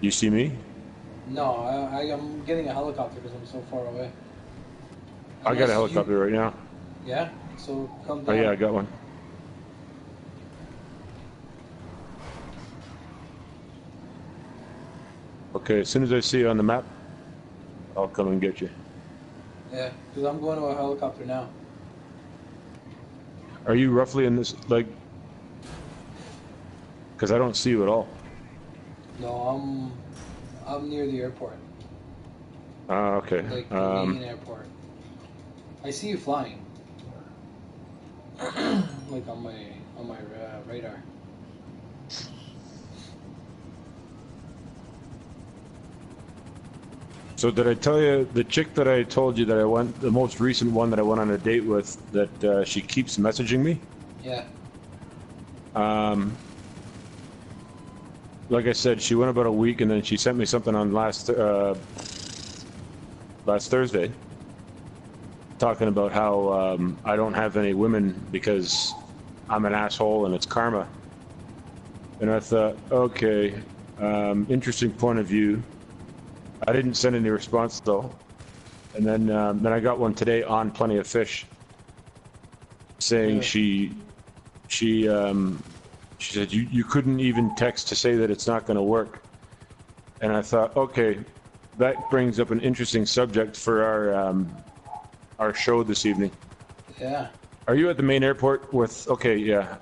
You see me? No, I'm getting a helicopter because I'm so far away. I got a Unless you... helicopter right now. Yeah? So come Oh down. yeah, I got one. Okay, as soon as I see you on the map, I'll come and get you. Yeah, because I'm going to a helicopter now. Are you roughly in this, like, because I don't see you at all. No, I'm near the airport. Okay. Like the main airport. I see you flying. Like on my radar. So did I tell you the chick that I told you that I went, the most recent one that I went on a date with, that she keeps messaging me? Yeah. Like I said, she went about a week and then she sent me something on last Thursday, talking about how I don't have any women because I'm an asshole and it's karma. And I thought, okay, interesting point of view. I didn't send any response though. And then I got one today on Plenty of Fish, saying she said you couldn't even text to say that it's not going to work. And I thought, okay, that brings up an interesting subject for our show this evening. Yeah. Are you at the main airport with? Okay, yeah.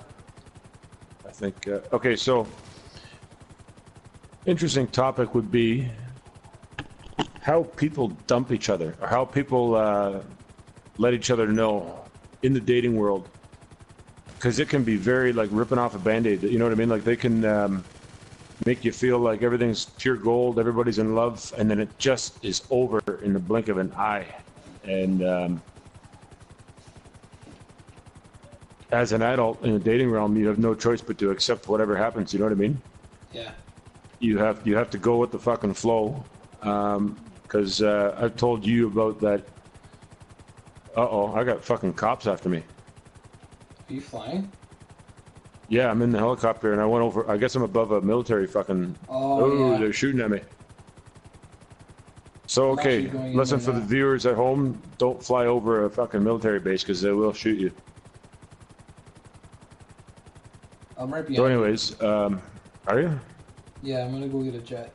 I think. Okay, so interesting topic would be how people dump each other, or how people let each other know in the dating world, because it can be very like ripping off a band-aid. You know what I mean? Like they can make you feel like everything's pure gold, everybody's in love, and then it just is over in the blink of an eye. And as an adult in the dating realm, you have no choice but to accept whatever happens. You know what I mean? Yeah. You have to go with the fucking flow. Because I've told you about that. Uh-oh, I got fucking cops after me. Are you flying? Yeah, I'm in the helicopter and I went over. I guess I'm above a military fucking. Oh, yeah. They're shooting at me. So, okay, listen for the viewers at home, don't fly over a fucking military base because they will shoot you. I'm right behind So anyways, are you? Yeah, I'm gonna go get a jet.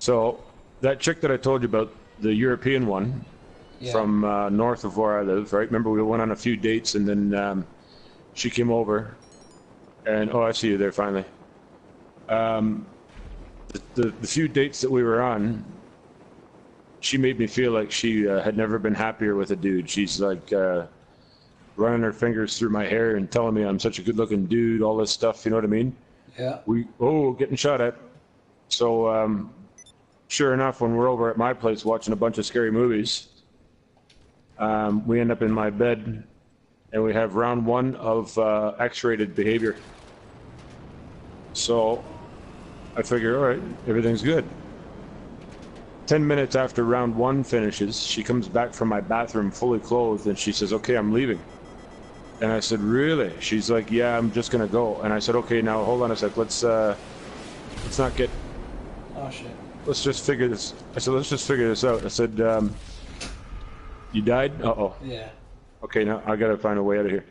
So, that chick that I told you about, the European one, from north of where I live, right? Remember we went on a few dates and then she came over and, oh, I see you there finally. The few dates that we were on, she made me feel like she had never been happier with a dude. She's like running her fingers through my hair and telling me I'm such a good-looking dude, all this stuff, you know what I mean? Yeah. Getting shot at. So, sure enough, when we're over at my place watching a bunch of scary movies, we end up in my bed and we have round one of X-rated behavior. So I figure, all right, everything's good. 10 minutes after round one finishes, she comes back from my bathroom fully clothed and she says, okay, I'm leaving. And I said, really? She's like, yeah, I'm just gonna go. And I said, okay, now hold on a sec. Let's not get. Oh shit. Let's just figure this. I said, let's just figure this out. I said, you died? Uh-oh. Yeah. Okay, now I gotta find a way out of here.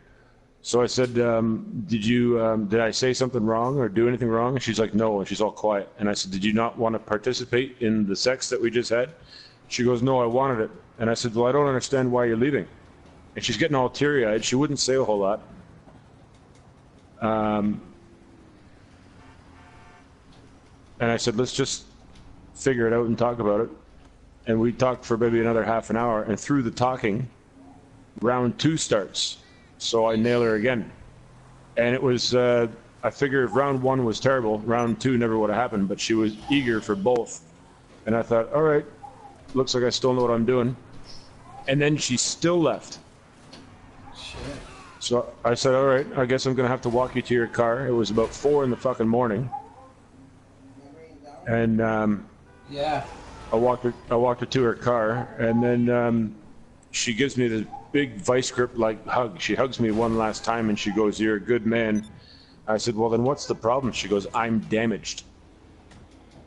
So I said, did I say something wrong or do anything wrong? And she's like, no, and she's all quiet. And I said, did you not want to participate in the sex that we just had? She goes, no, I wanted it. And I said, well, I don't understand why you're leaving. And she's getting all teary-eyed. She wouldn't say a whole lot. And I said, let's just figure it out and talk about it. And we talked for maybe another half an hour. And through the talking, round two starts. So I nail her again. And it was, I figured if round one was terrible, round two never would have happened. But she was eager for both. And I thought, all right, looks like I still know what I'm doing. And then she still left. So I said, all right, I guess I'm going to have to walk you to your car. It was about 4 in the fucking morning. And yeah, I walked her to her car. And then she gives me big vice grip like hug. She hugs me one last time and she goes, "You're a good man." I said, "Well, then what's the problem?" She goes, "I'm damaged."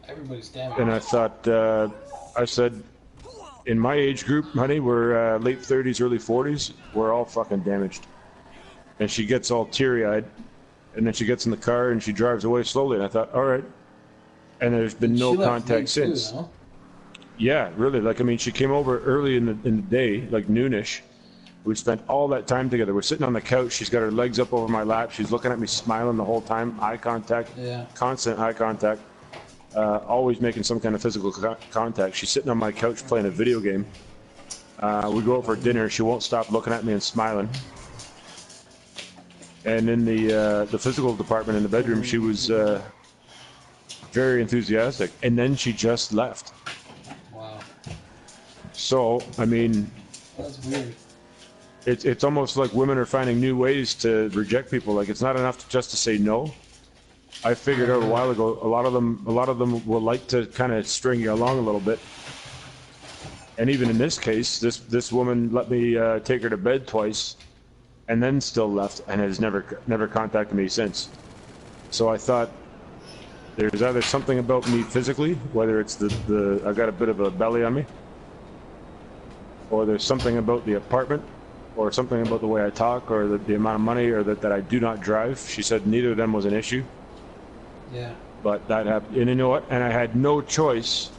Everybody's damaged. And I thought, I said, in my age group, honey, we're late 30s, early 40s. We're all fucking damaged. And she gets all teary-eyed, and then she gets in the car and she drives away slowly. And I thought, all right. And there's been no contact since. Too, no? Yeah, really. Like, I mean, she came over early in the day, like noonish. We spent all that time together. We're sitting on the couch. She's got her legs up over my lap. She's looking at me, smiling the whole time. Eye contact, constant eye contact. Always making some kind of physical contact. She's sitting on my couch playing a video game. We go out for dinner. She won't stop looking at me and smiling. And in the physical department in the bedroom, she was very enthusiastic. And then she just left. Wow. So, I mean, that's weird. It's almost like women are finding new ways to reject people. Like, it's not enough just to say no. I figured out a while ago, a lot of them will like to kind of string you along a little bit. And even in this case, this woman let me take her to bed twice, and then still left, and has never contacted me since. So I thought, there's either something about me physically, whether it's I got a bit of a belly on me, or there's something about the apartment, or something about the way I talk, or the amount of money, or that I do not drive. She said neither of them was an issue. Yeah. But that happened, and you know what? And I had no choice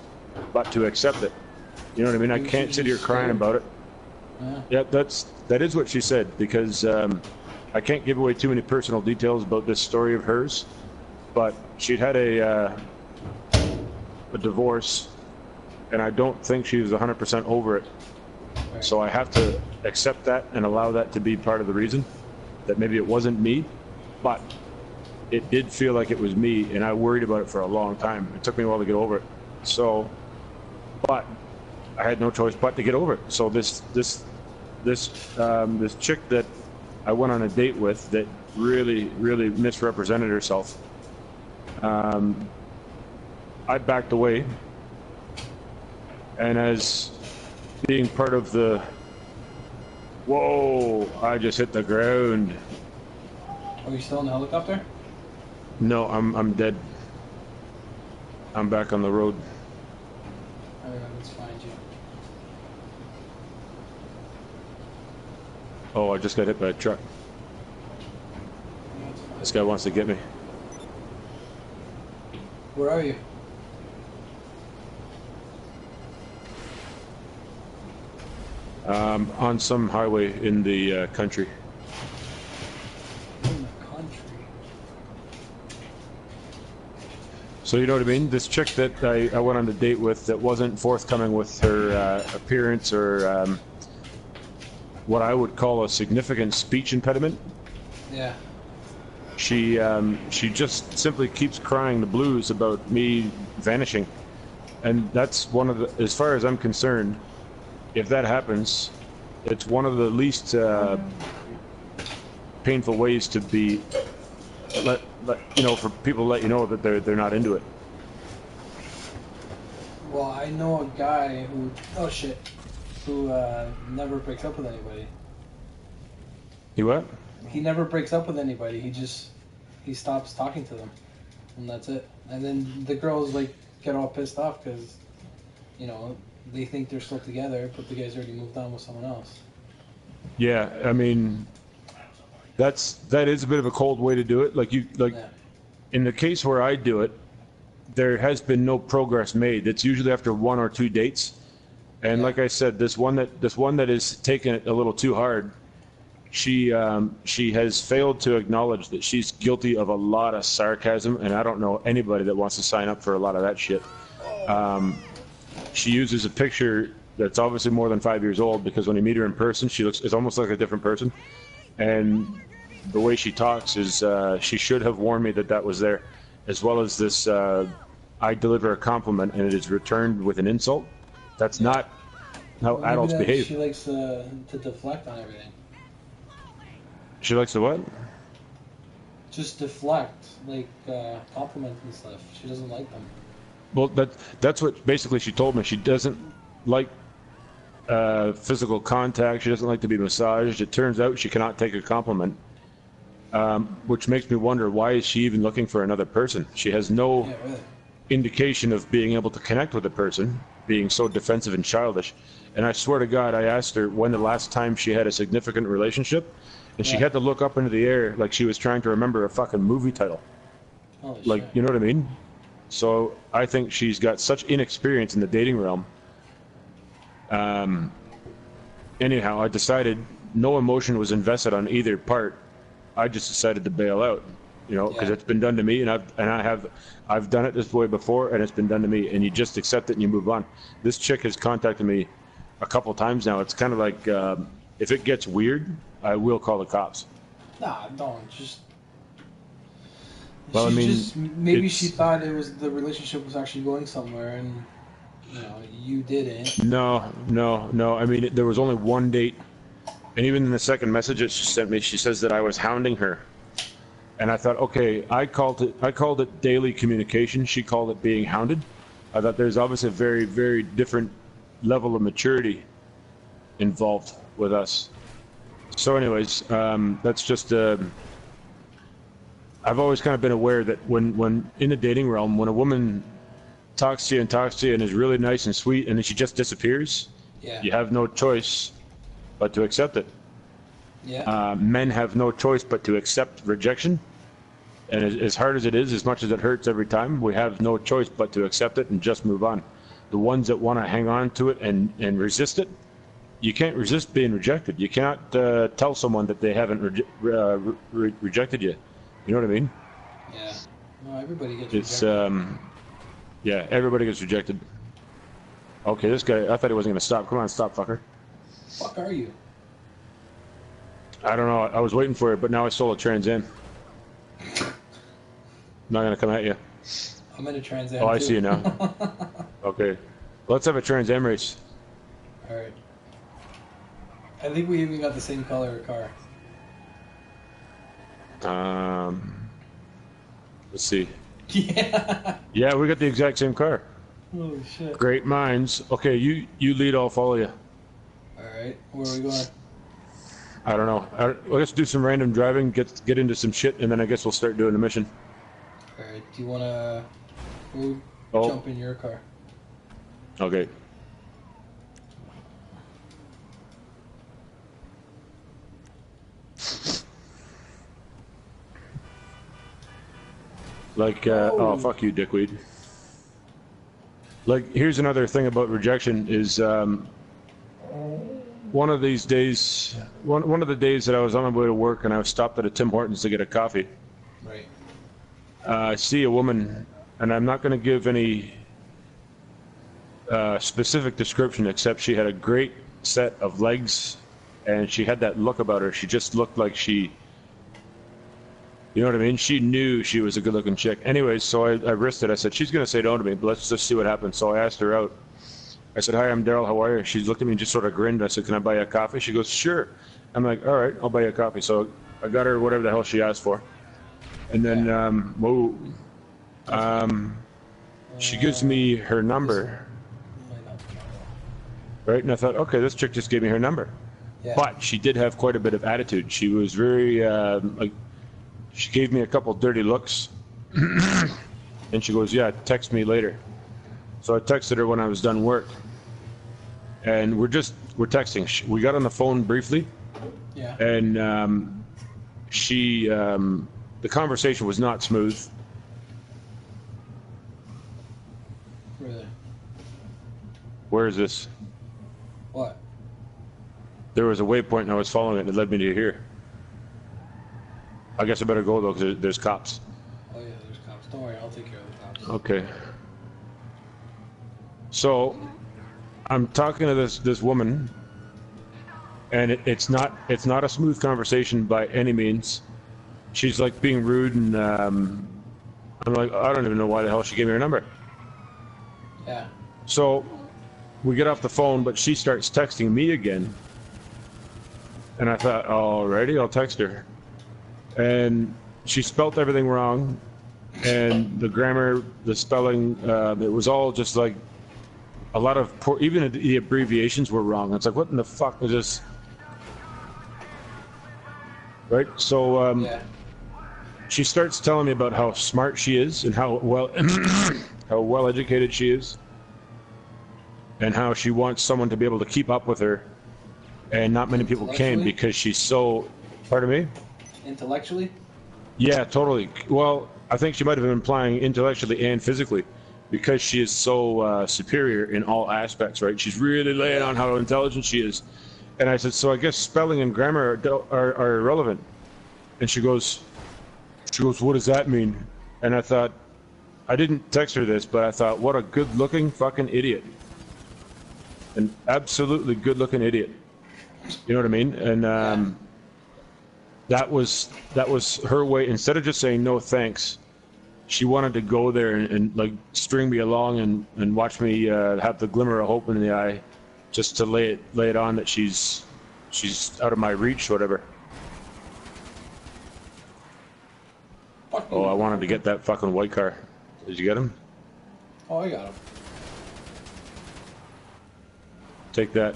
but to accept it. You know what I mean? I can't sit here crying about it. Yeah, that is what she said, because I can't give away too many personal details about this story of hers, but she'd had a divorce, and I don't think she was 100% over it. Right. So I have to accept that and allow that to be part of the reason, that maybe it wasn't me, but it did feel like it was me, and I worried about it for a long time. It took me a while to get over it. So, but I had no choice but to get over it. So this chick that I went on a date with that really misrepresented herself, I backed away, and as being part of the whoa, I just hit the ground. Are you still in the helicopter? No, I'm dead. I'm back on the road. Alright, let's find you. Oh, I just got hit by a truck. This guy wants to get me. Where are you? On some highway in the country. In the country? So you know what I mean? This chick that I went on a date with that wasn't forthcoming with her appearance or what I would call a significant speech impediment. Yeah. She just simply keeps crying the blues about me vanishing, and that's one of the, as far as I'm concerned, if that happens, it's one of the least painful ways to be let for people to let you know that they're not into it. Well, I know a guy who never breaks up with anybody. He what? He never breaks up with anybody. He stops talking to them, and that's it. And then the girls get all pissed off because, they think they're still together, but the guy's already moved on with someone else. Yeah, I mean, that is a bit of a cold way to do it. Yeah. In the case where I do it, there has been no progress made. It's usually after one or two dates, and like I said, this one that is taking it a little too hard. She has failed to acknowledge that she's guilty of a lot of sarcasm, and I don't know anybody that wants to sign up for a lot of that shit. She uses a picture that's obviously more than 5 years old, because when you meet her in person, it's almost like a different person. And the way she talks is, she should have warned me that was there, as well as this, I deliver a compliment and it is returned with an insult. That's not how adults behave. She likes to deflect on everything. She likes to what? Just deflect, compliments and stuff. She doesn't like them. Well, that's what basically she told me. She doesn't like physical contact. She doesn't like to be massaged. It turns out she cannot take a compliment, which makes me wonder, why is she even looking for another person? She has no really. indication of being able to connect with a person, being so defensive and childish. And I swear to God, I asked her when the last time she had a significant relationship, and she had to look up into the air like she was trying to remember a fucking movie title. Holy Like, shit. you know what I mean? So I think she's got such inexperience in the dating realm. Anyhow, I decided no emotion was invested on either part. I just decided to bail out, you know, because it's been done to me, and I've done it this way before, and it's been done to me, and you just accept it and you move on. This chick has contacted me a couple times now. It's kind of like, if it gets weird, I will call the cops. Nah, don't. Just. Well, I mean, maybe she thought the relationship was actually going somewhere, and you didn't. No. I mean, there was only one date, and even in the second message that she sent me, she says that I was hounding her, and I thought, okay, I called it daily communication. She called it being hounded. I thought there's obviously a very, very different level of maturity involved with us. So, anyways, that's just. I've always kind of been aware that when in the dating realm, when a woman talks to you and is really nice and sweet, and then she just disappears, you have no choice but to accept it. Yeah. Men have no choice but to accept rejection, and as hard as it is, as much as it hurts every time, we have no choice but to accept it and just move on. The ones that want to hang on to it and resist it, you can't resist being rejected. You cannot tell someone that they haven't rejected you. You know what I mean? Yeah. No, everybody gets rejected. Yeah, everybody gets rejected. Okay, this guy, I thought he wasn't going to stop. Come on, stop, fucker. Fuck are you? I don't know. I was waiting for it, but now I stole a Trans Am. I'm not going to come at you. I'm in a Trans Am. Oh, I see you now. Okay. Let's have a Trans Am race. All right. I think we even got the same color car. Let's see. Yeah. Yeah, we got the exact same car. Holy shit. Great minds. Okay, you lead, I'll follow you. All right. Where are we going? I don't know. Let's do some random driving, get into some shit, and then I guess we'll start doing the mission. All right. Do you want to jump in your car? Okay. Like, oh, fuck you, dickweed. Like, here's another thing about rejection is, one of these days, one of the days that I was on my way to work and I was stopped at a Tim Hortons to get a coffee. Right. I see a woman, and I'm not going to give any specific description, except she had a great set of legs, and she had that look about her. She just looked like she... You know what I mean? She knew she was a good-looking chick. Anyways, so I risked it. I said, she's going to say no to me, but let's just see what happens. So I asked her out. I said, hi, I'm Daryl. How are you? She looked at me and just sort of grinned. I said, can I buy you a coffee? She goes, sure. I'm like, all right, I'll buy you a coffee. So I got her whatever the hell she asked for. And then, she gives me her number. Right? And I thought, okay, this chick just gave me her number. Yeah. But she did have quite a bit of attitude. She was very, she gave me a couple dirty looks, and she goes, yeah, text me later. So I texted her when I was done work, and we're texting. We got on the phone briefly, and the conversation was not smooth. Really? Where is this? What? There was a waypoint, and I was following it, and it led me to here. I guess I better go, though, because there's cops. Oh, yeah, there's cops. Don't worry, I'll take care of the cops. Okay. So, I'm talking to this woman, and it's not a smooth conversation by any means. She's, like, being rude, and I'm like, I don't even know why the hell she gave me her number. Yeah. So, we get off the phone, but she starts texting me again. And I thought, alrighty, I'll text her. And she spelt everything wrong, and the grammar, the spelling, it was all just like a lot of poor, even the abbreviations were wrong. It's like, what in the fuck is this? Right? So she starts telling me about how smart she is and how well educated she is, and how she wants someone to be able to keep up with her, and not many people can because she's so. Pardon me? Intellectually? Yeah, totally. Well, I think she might have been implying intellectually and physically, because she is so superior in all aspects, right? She's really laying on how intelligent she is. And I said, so I guess spelling and grammar are irrelevant. And she goes, what does that mean? And I thought, I didn't text her this, but I thought, what a good-looking fucking idiot. An absolutely good-looking idiot. You know what I mean? And that was her way. Instead of just saying no thanks, she wanted to go there and like string me along and watch me have the glimmer of hope in the eye, just to lay it on that she's out of my reach, whatever. Oh, I wanted to get that fucking white car. Did you get him? Oh, I got him. Take that.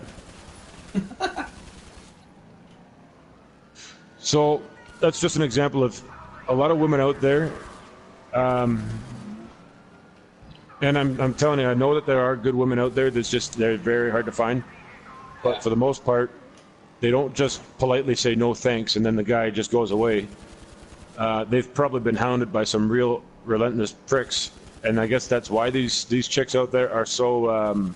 So that's just an example of a lot of women out there. And I'm telling you, I know that there are good women out there. They're very hard to find. But for the most part, they don't just politely say no thanks and then the guy just goes away. They've probably been hounded by some real relentless pricks, and I guess that's why these chicks out there are so.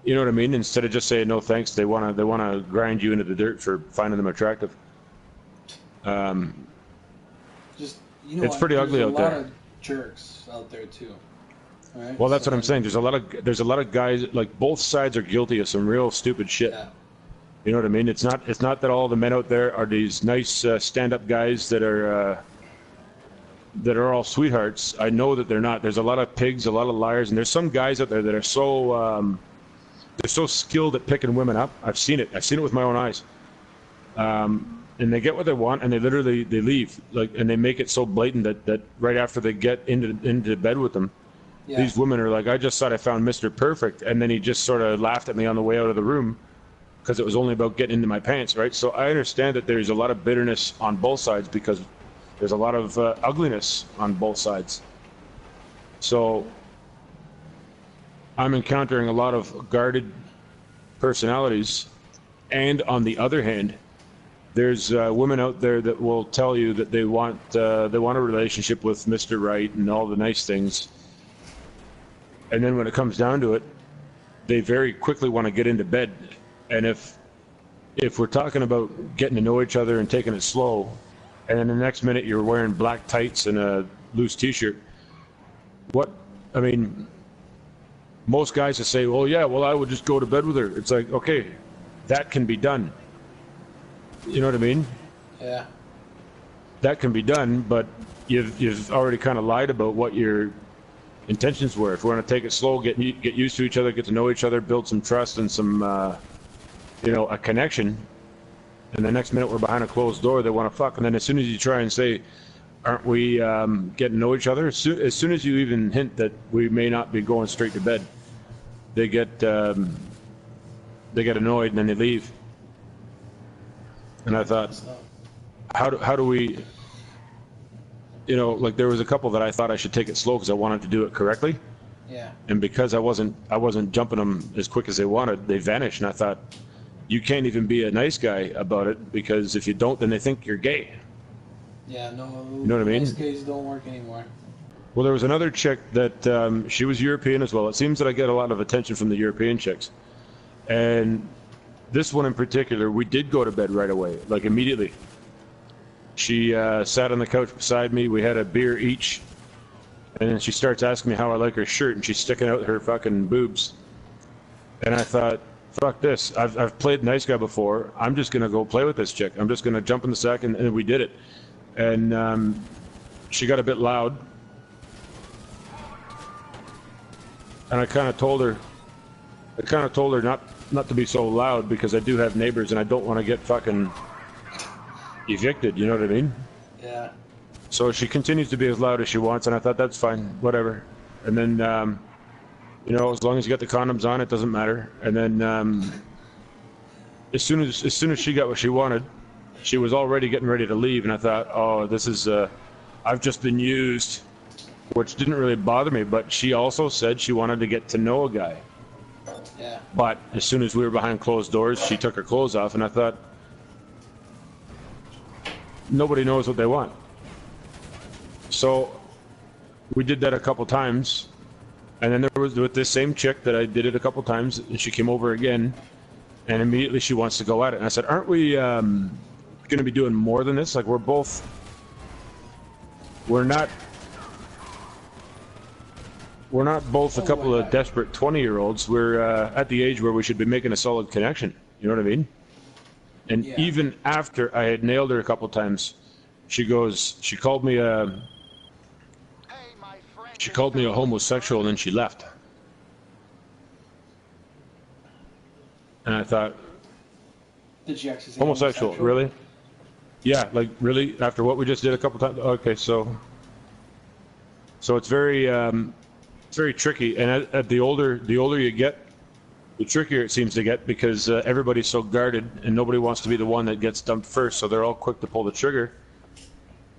You know what I mean? Instead of just saying no thanks, they wanna grind you into the dirt for finding them attractive. It's pretty ugly out there. There's a lot of jerks out there too. Right? Well, that's what I'm saying. There's a lot of guys, like, both sides are guilty of some real stupid shit. Yeah. You know what I mean? It's not that all the men out there are these nice stand-up guys that are all sweethearts. I know that they're not. There's a lot of pigs, a lot of liars, and there's some guys out there that are so they're so skilled at picking women up. I've seen it. I've seen it with my own eyes. And they get what they want, and they leave, like, and they make it so blatant that right after they get into bed with them, these women are like, I just thought I found Mr. Perfect, and then he just sort of laughed at me on the way out of the room because it was only about getting into my pants, right? So I understand that there's a lot of bitterness on both sides because there's a lot of ugliness on both sides. So I'm encountering a lot of guarded personalities, and on the other hand, there's women out there that will tell you that they want a relationship with Mr. Right and all the nice things, and then when it comes down to it, they very quickly want to get into bed. And if we're talking about getting to know each other and taking it slow, and then the next minute you're wearing black tights and a loose T-shirt, most guys will say, well, yeah, well, I would just go to bed with her. It's like, okay, that can be done. You know what I mean? Yeah. That can be done, but you've already kind of lied about what your intentions were. If we want to take it slow, get used to each other, get to know each other, build some trust and some, a connection, and the next minute we're behind a closed door, they want to fuck, and then as soon as you try and say, aren't we getting to know each other? As soon as you even hint that we may not be going straight to bed, they get annoyed and then they leave. And I thought, how do we, like, there was a couple that I thought I should take it slow because I wanted to do it correctly. Yeah. And because I wasn't jumping them as quick as they wanted, they vanished. And I thought, you can't even be a nice guy about it, because if you don't, then they think you're gay. Yeah, no. You know what I mean? Nice gays don't work anymore. Well, there was another chick that she was European as well. It seems that I get a lot of attention from the European chicks. And this one in particular, we did go to bed right away, like immediately. She sat on the couch beside me. We had a beer each. And then she starts asking me how I like her shirt, and she's sticking out her fucking boobs. And I thought, fuck this. I've played nice guy before. I'm just going to go play with this chick. I'm just going to jump in the sack, and we did it. And she got a bit loud. And I kind of told her not to be so loud, because I do have neighbors and I don't want to get fucking evicted, you know what I mean? Yeah. So she continues to be as loud as she wants, and I thought, that's fine, whatever. And then You know, as long as you got the condoms on, it doesn't matter. And then as soon as she got what she wanted, she was already getting ready to leave, and I thought, oh, this is I've just been used, which didn't really bother me. But she also said she wanted to get to know a guy. Yeah. But as soon as we were behind closed doors, she took her clothes off, and I thought, nobody knows what they want. So we did that a couple times, and then there was with this same chick that I did it a couple times, and she came over again, and immediately she wants to go at it. And I said, aren't we going to be doing more than this? Like, we're not both a couple of desperate 20-year-olds. We're at the age where we should be making a solid connection. You know what I mean? And even after I had nailed her a couple times, she called me a homosexual, and then she left. And I thought, did she actually say homosexual? Really? Yeah, like really? After what we just did a couple times? Okay, so it's very tricky. And at the older you get, the trickier it seems to get, because everybody's so guarded and nobody wants to be the one that gets dumped first, so they're all quick to pull the trigger.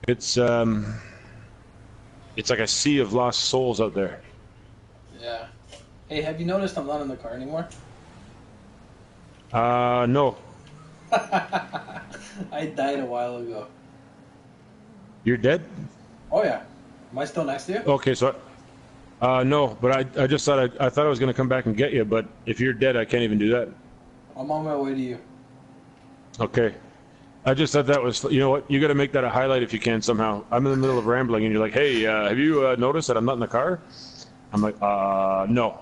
It's like a sea of lost souls out there. Yeah. Hey, have you noticed I'm not in the car anymore? No. I died a while ago. You're dead? Oh yeah. Am I still next to you? Okay, so no, but I just thought I thought I was gonna come back and get you, but if you're dead, I can't even do that. I'm on my way to you. Okay. I just thought that was, you know what, you got to make that a highlight if you can somehow. I'm in the middle of rambling, and you're like, hey, have you noticed that I'm not in the car? I'm like, no.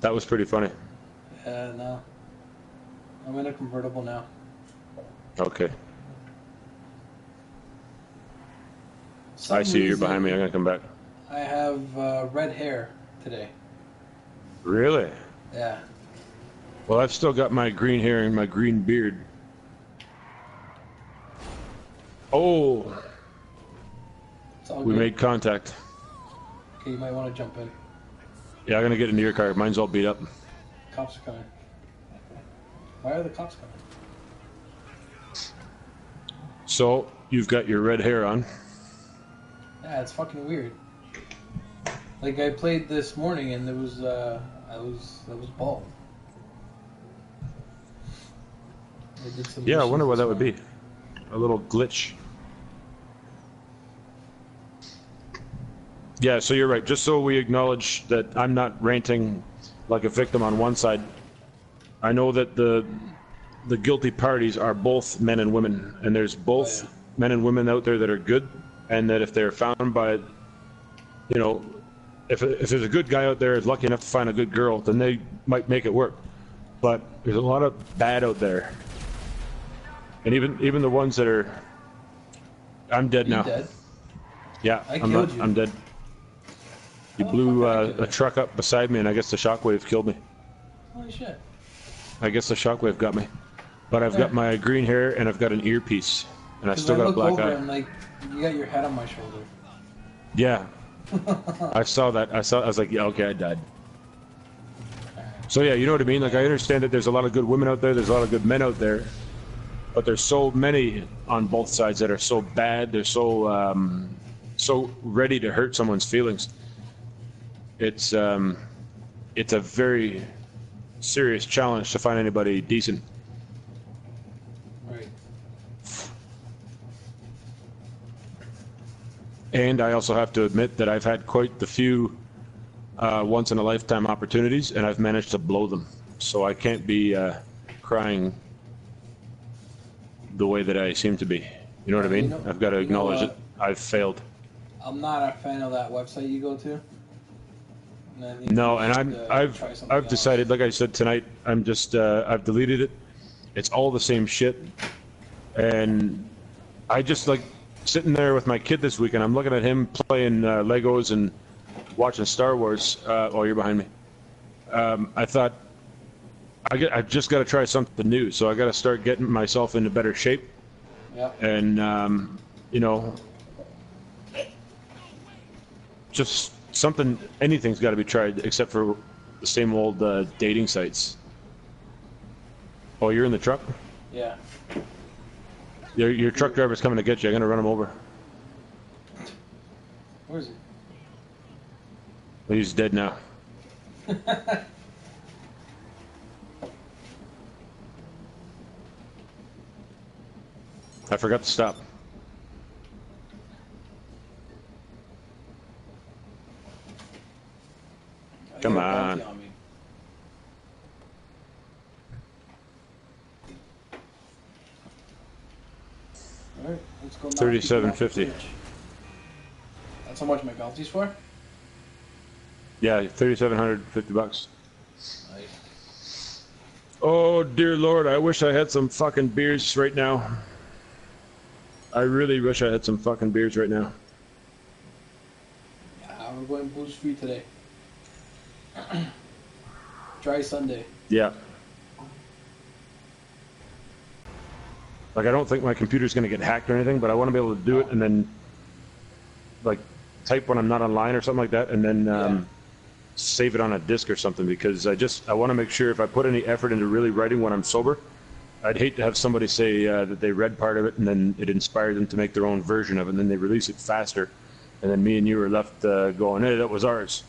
That was pretty funny. Yeah, no. I'm in a convertible now. Okay. I see you're behind me. I'm going to come back. I have red hair today. Really? Yeah. Well, I've still got my green hair and my green beard. Oh, we made contact. Okay, you might want to jump in. Yeah, I'm gonna get into your car. Mine's all beat up. Cops are coming. Why are the cops coming? So you've got your red hair on. Yeah, it's fucking weird. Like I played this morning and there was I was bald. Yeah, I wonder what that would be. A little glitch. Yeah, so you're right. Just so we acknowledge that I'm not ranting like a victim on one side. I know that the guilty parties are both men and women, and there's both men and women out there that are good, and that if they're found by, you know, if there's a good guy out there is lucky enough to find a good girl, then they might make it work. But there's a lot of bad out there. And even the ones that are, I'm dead now. Dead? Yeah, I'm dead. You blew a truck up beside me, and I guess the shockwave killed me. Holy shit. I guess the shockwave got me. But I've got my green hair, and I've got an earpiece, and I still got a black eye. And like, you got your head on my shoulder. Yeah. I saw that. I was like, yeah, okay, I died. So yeah, you know what I mean? Like, I understand that there's a lot of good women out there, there's a lot of good men out there, but there's so many on both sides that are so bad, they're so so ready to hurt someone's feelings. It's a very serious challenge to find anybody decent. Right. And I also have to admit that I've had quite the few once-in-a-lifetime opportunities, and I've managed to blow them. So I can't be crying the way that I seem to be. You know what I mean? I've got to acknowledge it. I've failed. I'm not a fan of that website you go to. No, and I've decided, like I said tonight, I'm just I've deleted it. It's all the same shit, and I just like sitting there with my kid this weekend. I'm looking at him playing Legos and watching Star Wars. Oh, you're behind me. I thought I've just got to try something new, so I got to start getting myself into better shape. Yeah. And you know, just anything's got to be tried except for the same old dating sites. Oh, you're in the truck? Yeah. Your truck driver's coming to get you. I'm going to run him over. Where is he? He's dead now. I forgot to stop. Come on. All right, let's go. $37.50. That's how much my bounty's for? Yeah, $3,750. Nice. Oh dear Lord, I wish I had some fucking beers right now. I really wish I had some fucking beers right now. Yeah, we're going booze free today. Dry Sunday. Yeah. Like, I don't think my computer's going to get hacked or anything, but I want to be able to do it and then, like, type when I'm not online or something like that, and then save it on a disc or something, because I want to make sure if I put any effort into really writing when I'm sober, I'd hate to have somebody say that they read part of it and then it inspired them to make their own version of it, and then they release it faster, and then me and you are left going, hey, that was ours.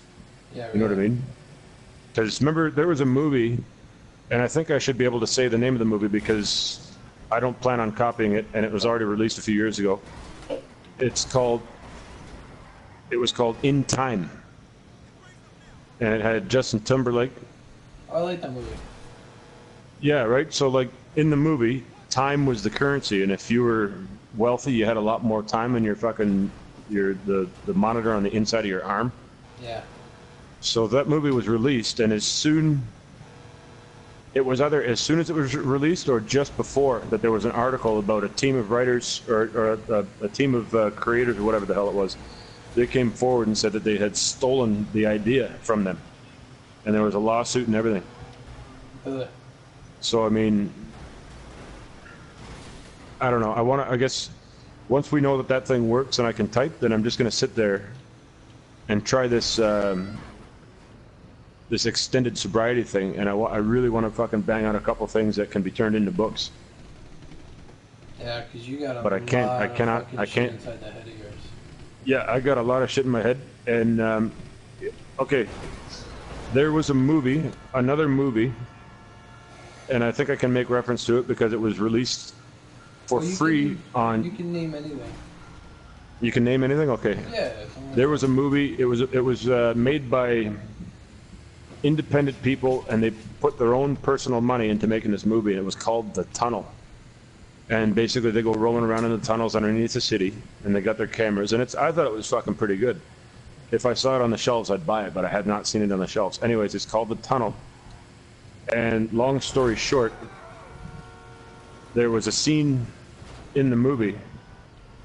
Yeah, really. You know what I mean? Because remember, there was a movie, and I think I should be able to say the name of the movie because I don't plan on copying it, and it was already released a few years ago. It was called In Time, and it had Justin Timberlake. I like that movie. Yeah, right. So, like, in the movie, time was the currency, and if you were wealthy, you had a lot more time in your the monitor on the inside of your arm. Yeah. So that movie was released, and as soon as it was released or just before, that there was an article about a team of writers or a team of creators or whatever the hell it was. They came forward and said that they had stolen the idea from them, and there was a lawsuit and everything. So, I mean, I don't know. I guess once we know that thing works and I can type, then I'm just going to sit there and try this this extended sobriety thing, and I really want to fucking bang out a couple things that can be turned into books. Yeah, because you got a but I cannot shit inside the head of yours. Yeah, I got a lot of shit in my head, and okay, there was another movie, and I think I can make reference to it because it was released for free on. You can name anything. You can name anything? Okay. Yeah. There was a movie. It was made by independent people, and they put their own personal money into making this movie, and it was called The Tunnel. And basically, they go rolling around in the tunnels underneath the city, and they got their cameras, and I thought it was fucking pretty good. If I saw it on the shelves, I'd buy it, but I had not seen it on the shelves. Anyways, it's called The Tunnel. And long story short, there was a scene in the movie,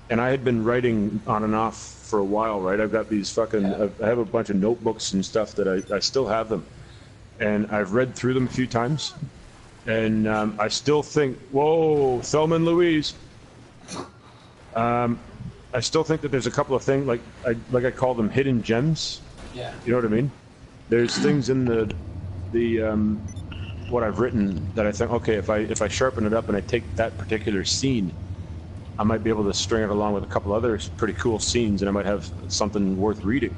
and I had been writing on and off for a while, right? I've got these fucking, I have a bunch of notebooks and stuff that I still have them. And I've read through them a few times. And I still think, whoa, Thelma and Louise. I still think that there's a couple of things, like I call them hidden gems. Yeah. You know what I mean? There's things in the what I've written that I think, okay, if I sharpen it up and I take that particular scene, I might be able to string it along with a couple other pretty cool scenes, and I might have something worth reading.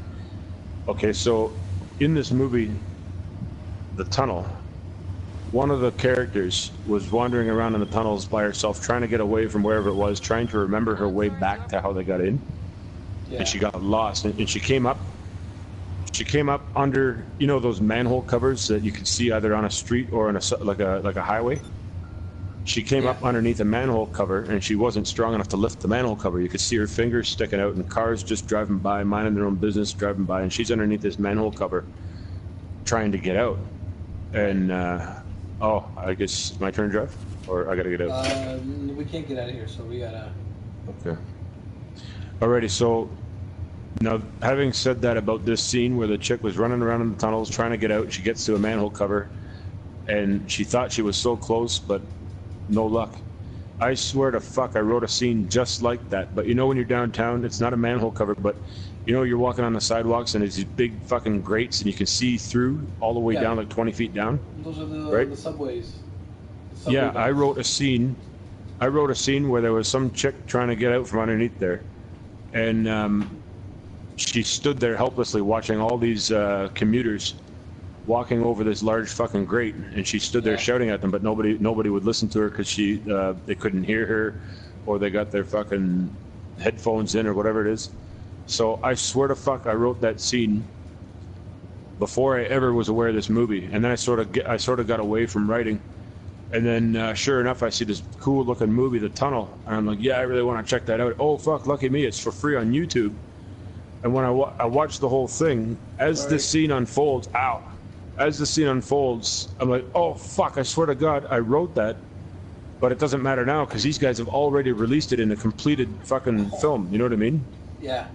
Okay, so in this movie, The Tunnel, one of the characters was wandering around in the tunnels by herself, trying to get away from wherever it was, trying to remember her way back to how they got in. Yeah. And she got lost, and she came up under, you know, those manhole covers that you can see either on a street or on like a highway. She came up underneath a manhole cover, and she wasn't strong enough to lift the manhole cover. You could see her fingers sticking out, and cars just driving by, minding their own business, driving by, and she's underneath this manhole cover trying to get out. And I guess it's my turn to drive, or I gotta get out? We can't get out of here, so we gotta. Okay. Alrighty, so now having said that about this scene where the chick was running around in the tunnels trying to get out, she gets to a manhole cover, and she thought she was so close, but no luck. I swear to fuck, I wrote a scene just like that. But you know when you're downtown, it's not a manhole cover, but you know you're walking on the sidewalks and there's these big fucking grates and you can see through all the way Yeah. down, like 20 feet down. Those are Right? the subways. The subway Yeah, I belts. wrote a scene. I wrote a scene where there was some chick trying to get out from underneath there, and she stood there helplessly watching all these commuters walking over this large fucking grate, and she stood there Yeah. shouting at them, but nobody would listen to her because they couldn't hear her, or they got their fucking headphones in or whatever it is. So I swear to fuck, I wrote that scene before I ever was aware of this movie, and then I sort of got away from writing, and then sure enough, I see this cool looking movie, The Tunnel, and I'm like, yeah, I really want to check that out. Oh fuck, lucky me, it's for free on YouTube. And when I watched the whole thing, as the scene unfolds, as the scene unfolds, I'm like, oh fuck, I swear to God, I wrote that, but it doesn't matter now because these guys have already released it in a completed fucking film. You know what I mean? Yeah.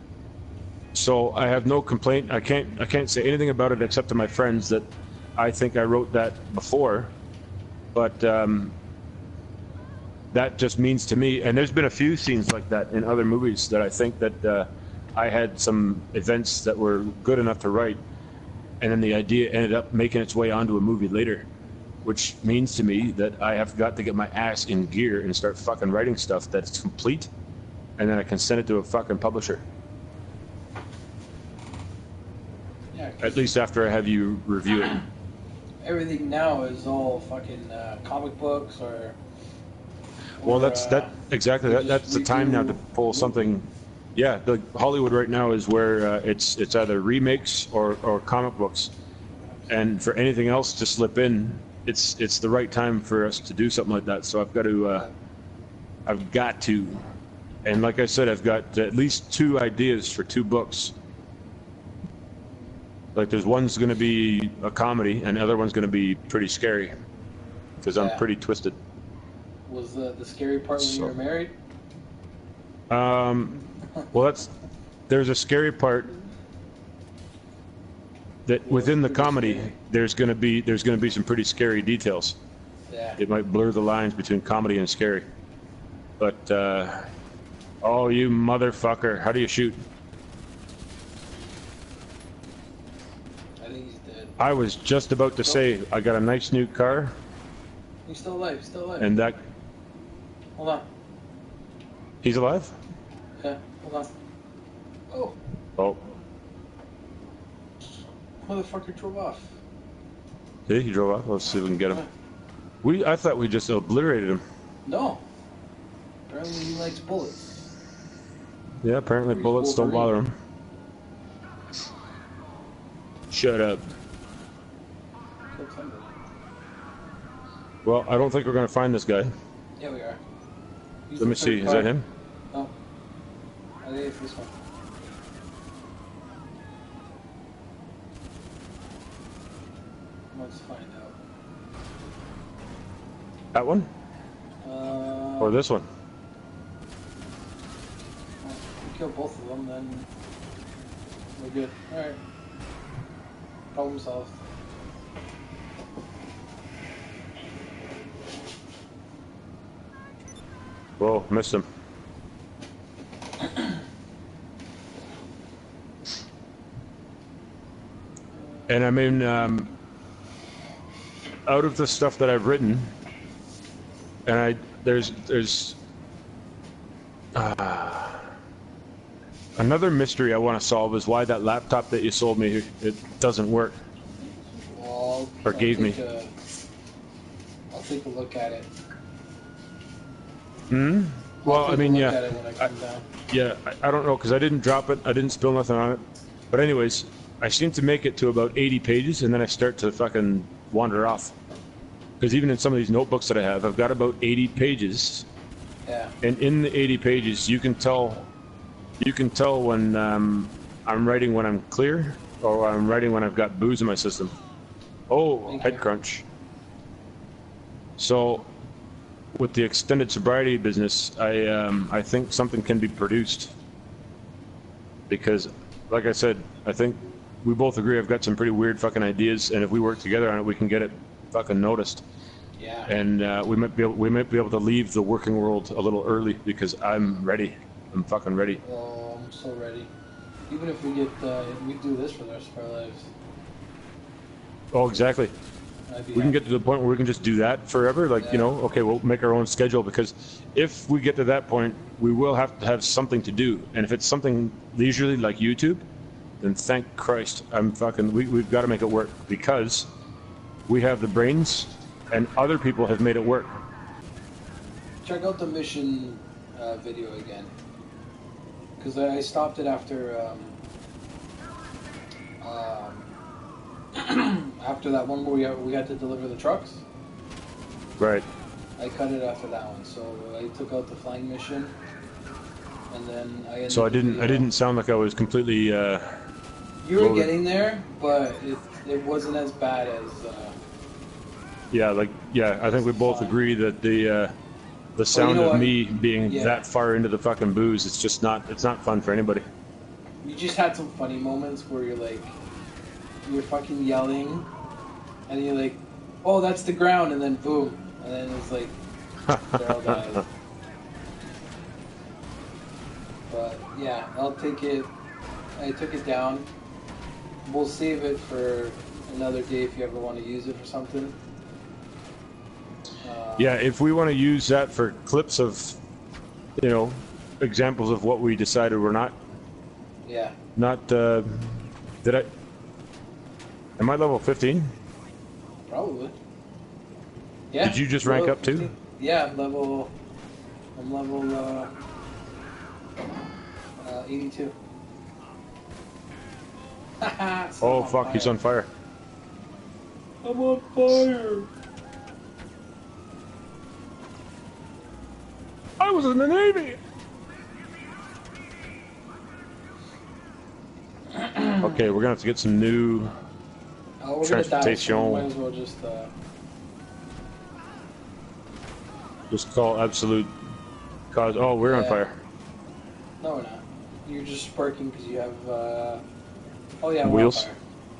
So I have no complaint. I can't say anything about it except to my friends that I think I wrote that before, but that just means to me, and there's been a few scenes like that in other movies that I think that I had some events that were good enough to write, and then the idea ended up making its way onto a movie later, which means to me that I have got to get my ass in gear and start fucking writing stuff that's complete, and then I can send it to a fucking publisher. Yeah. At least after I have you review it. Everything now is all fucking comic books or. Well, that's exactly they that. just That's the time now to pull redo something. Yeah, the Hollywood right now is where it's either remakes or comic books, and for anything else to slip in, it's the right time for us to do something like that. So I've got to, and like I said, I've got at least 2 ideas for 2 books. Like there's one's going to be a comedy, and the other one's going to be pretty scary, because I'm Yeah. pretty twisted. Was the scary part when you were married? Well, there's a scary part that within the pretty comedy scary. there's going to be some pretty scary details. Yeah. It might blur the lines between comedy and scary. But oh, you motherfucker! How do you shoot? I think he's dead. I was just about to say I got a nice new car, He's still alive. He's still alive. and that Hold on. he's alive. Yeah. Hold on. Oh, Oh, motherfucker drove off. see, he drove off. Let's see if we can get him. I thought we just obliterated him. No. Apparently he likes bullets. Yeah, apparently He's bullets don't bother Wolverine. him. Shut up. Killed somebody. Well, I don't think we're going to find this guy. Yeah, we are. He's Let the me see. third Is car. that him? No. I think it's this one. Let's find out. That one? Or this one? Well, we kill both of them, then we're good. Alright. Problem solved. Whoa, missed him. And I mean, out of the stuff that I've written, and there's another mystery I want to solve is why that laptop that you sold me, it doesn't work. Well, Or gave me. I'll take a look at it. Hmm? Well, I'll I take mean, a look yeah. at it when I come down. Yeah, I don't know, because I didn't drop it. I didn't spill nothing on it. But anyways, I seem to make it to about 80 pages, and then I start to fucking wander off. Because even in some of these notebooks that I have, I've got about 80 pages. Yeah. And in the 80 pages, you can tell when I'm writing when I'm clear, or I'm writing when I've got booze in my system. Oh, Thank head you. crunch. So, with the extended sobriety business, I think something can be produced. Because, like I said, I think we both agree I've got some pretty weird fucking ideas, and if we work together on it, we can get it fucking noticed. Yeah. And we might be able to leave the working world a little early because I'm ready. I'm fucking ready. Oh, I'm so ready. Even if we do this for the rest of our lives. Oh, exactly. We can get to the point where we can just do that forever. Like, Yeah. Okay, we'll make our own schedule, because if we get to that point, we will have to have something to do. And if it's something leisurely like YouTube, then thank Christ, we've got to make it work, because we have the brains and other people have made it work. Check out the mission video again. Because I stopped it after after that one where we had to deliver the trucks. Right. I cut it after that one, so I took out the flying mission, and then I ended So I the video. didn't sound like I was completely. You were loaded. getting there, but it wasn't as bad as. I think we both agree that the sound of me being that far into the fucking booze, it's not fun for anybody. You just had some funny moments where you're fucking yelling, and you're like, oh, that's the ground, and then boom, and then it's like, Daryl dies. But yeah, I'll take it. I took it down. We'll save it for another day if you ever want to use it for something. Yeah, if we want to use that for clips of, examples of what we decided we're not. Yeah. Am I level 15? Probably. Yeah. Did you just rank up 15? too? Yeah, I'm level 82. Oh fuck, he's on fire. I'm on fire. I was in the Navy. Okay, we're gonna have to get some new we're transportation. Gonna die, so might as well just call absolute cause. Oh, we're on fire. No, we're not. You're just sparking because you have. Oh yeah, wheels.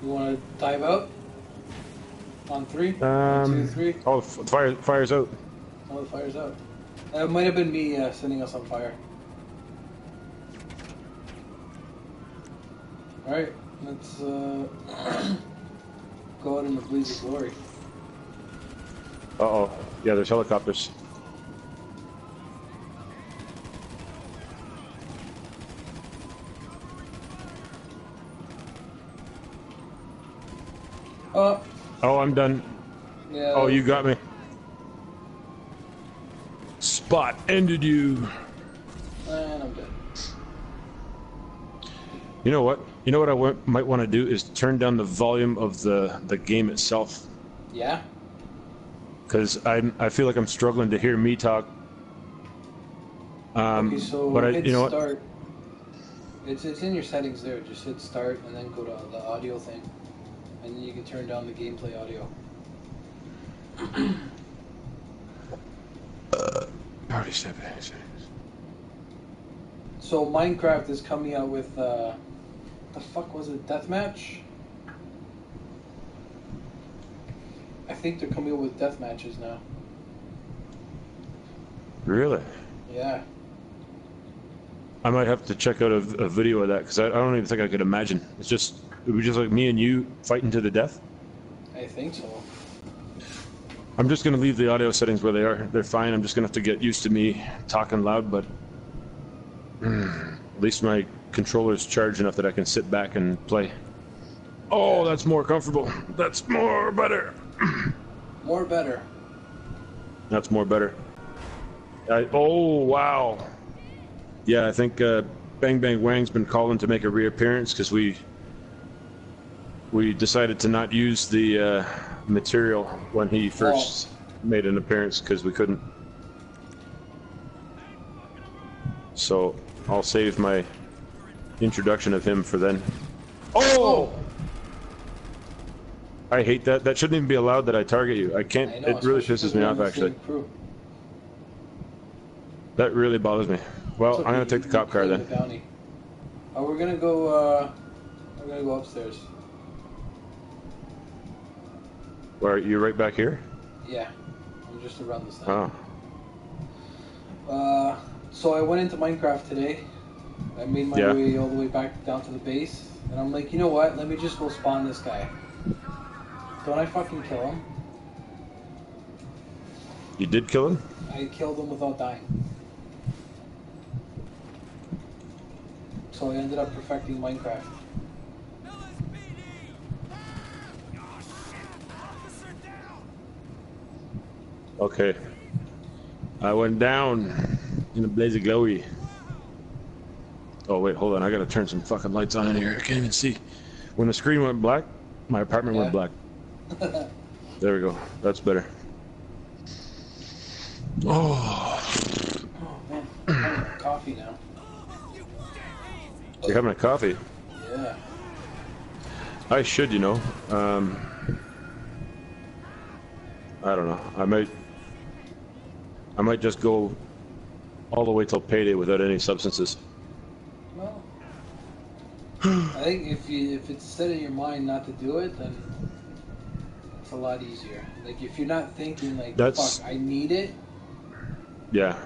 You want to dive out? On 3? 1, 2, 3. Oh, the fire's out. Oh, the fire's out. It might have been me sending us on fire. Alright, let's go out in the blaze of glory. Uh-oh. Yeah, there's helicopters. Oh, I'm done. Yeah. Oh, you got me. Spot ended you. And I'm dead. You know what? You know what I might want to do is turn down the volume of the game itself. Yeah? Because I feel like I'm struggling to hear me talk. Okay, so but hit you know start. It's in your settings there. Just hit start and then go to the audio thing. And then you can turn down the gameplay audio. Party settings. So Minecraft is coming out with the fuck was it? Deathmatch? I think they're coming out with death matches now. Really? Yeah. I might have to check out a video of that, because I don't even think I could imagine. It would be just like me and you fighting to the death. I think so. I'm just going to leave the audio settings where they are. They're fine. I'm just going to have to get used to me talking loud, but at least my controller's charged enough that I can sit back and play. Oh, that's more comfortable. That's more better. More better. That's more better. Oh, wow. Yeah, I think Bang Bang Wang's been calling to make a reappearance, because we decided to not use the material when he first made an appearance, because we couldn't. So I'll save my introduction of him for then. Oh! I hate that. That shouldn't even be allowed that I target you. I can't. It really pisses me off, actually. That really bothers me. Well, I'm gonna take the cop car then. We're gonna go. We're gonna go upstairs. Where are you? Right back here? Yeah. just around this Oh. time. So I went into Minecraft today. I made my way all the way back down to the base, and I'm like, you know what? Let me just go spawn this guy. Don't I fucking kill him? You did kill him? I killed him without dying. So I ended up perfecting Minecraft. Okay. I went down in a blaze of glowy. Oh wait, hold on. I gotta turn some fucking lights on in here. I can't even see. When the screen went black, my apartment went black. There we go. That's better. Oh. Oh man, I'm having coffee now. You're having a coffee? Yeah. I should, you know. I don't know. I might just go all the way till payday without any substances. Well, I think if it's set in your mind not to do it, then it's a lot easier. Like if you're not thinking like, fuck, I need it. Yeah.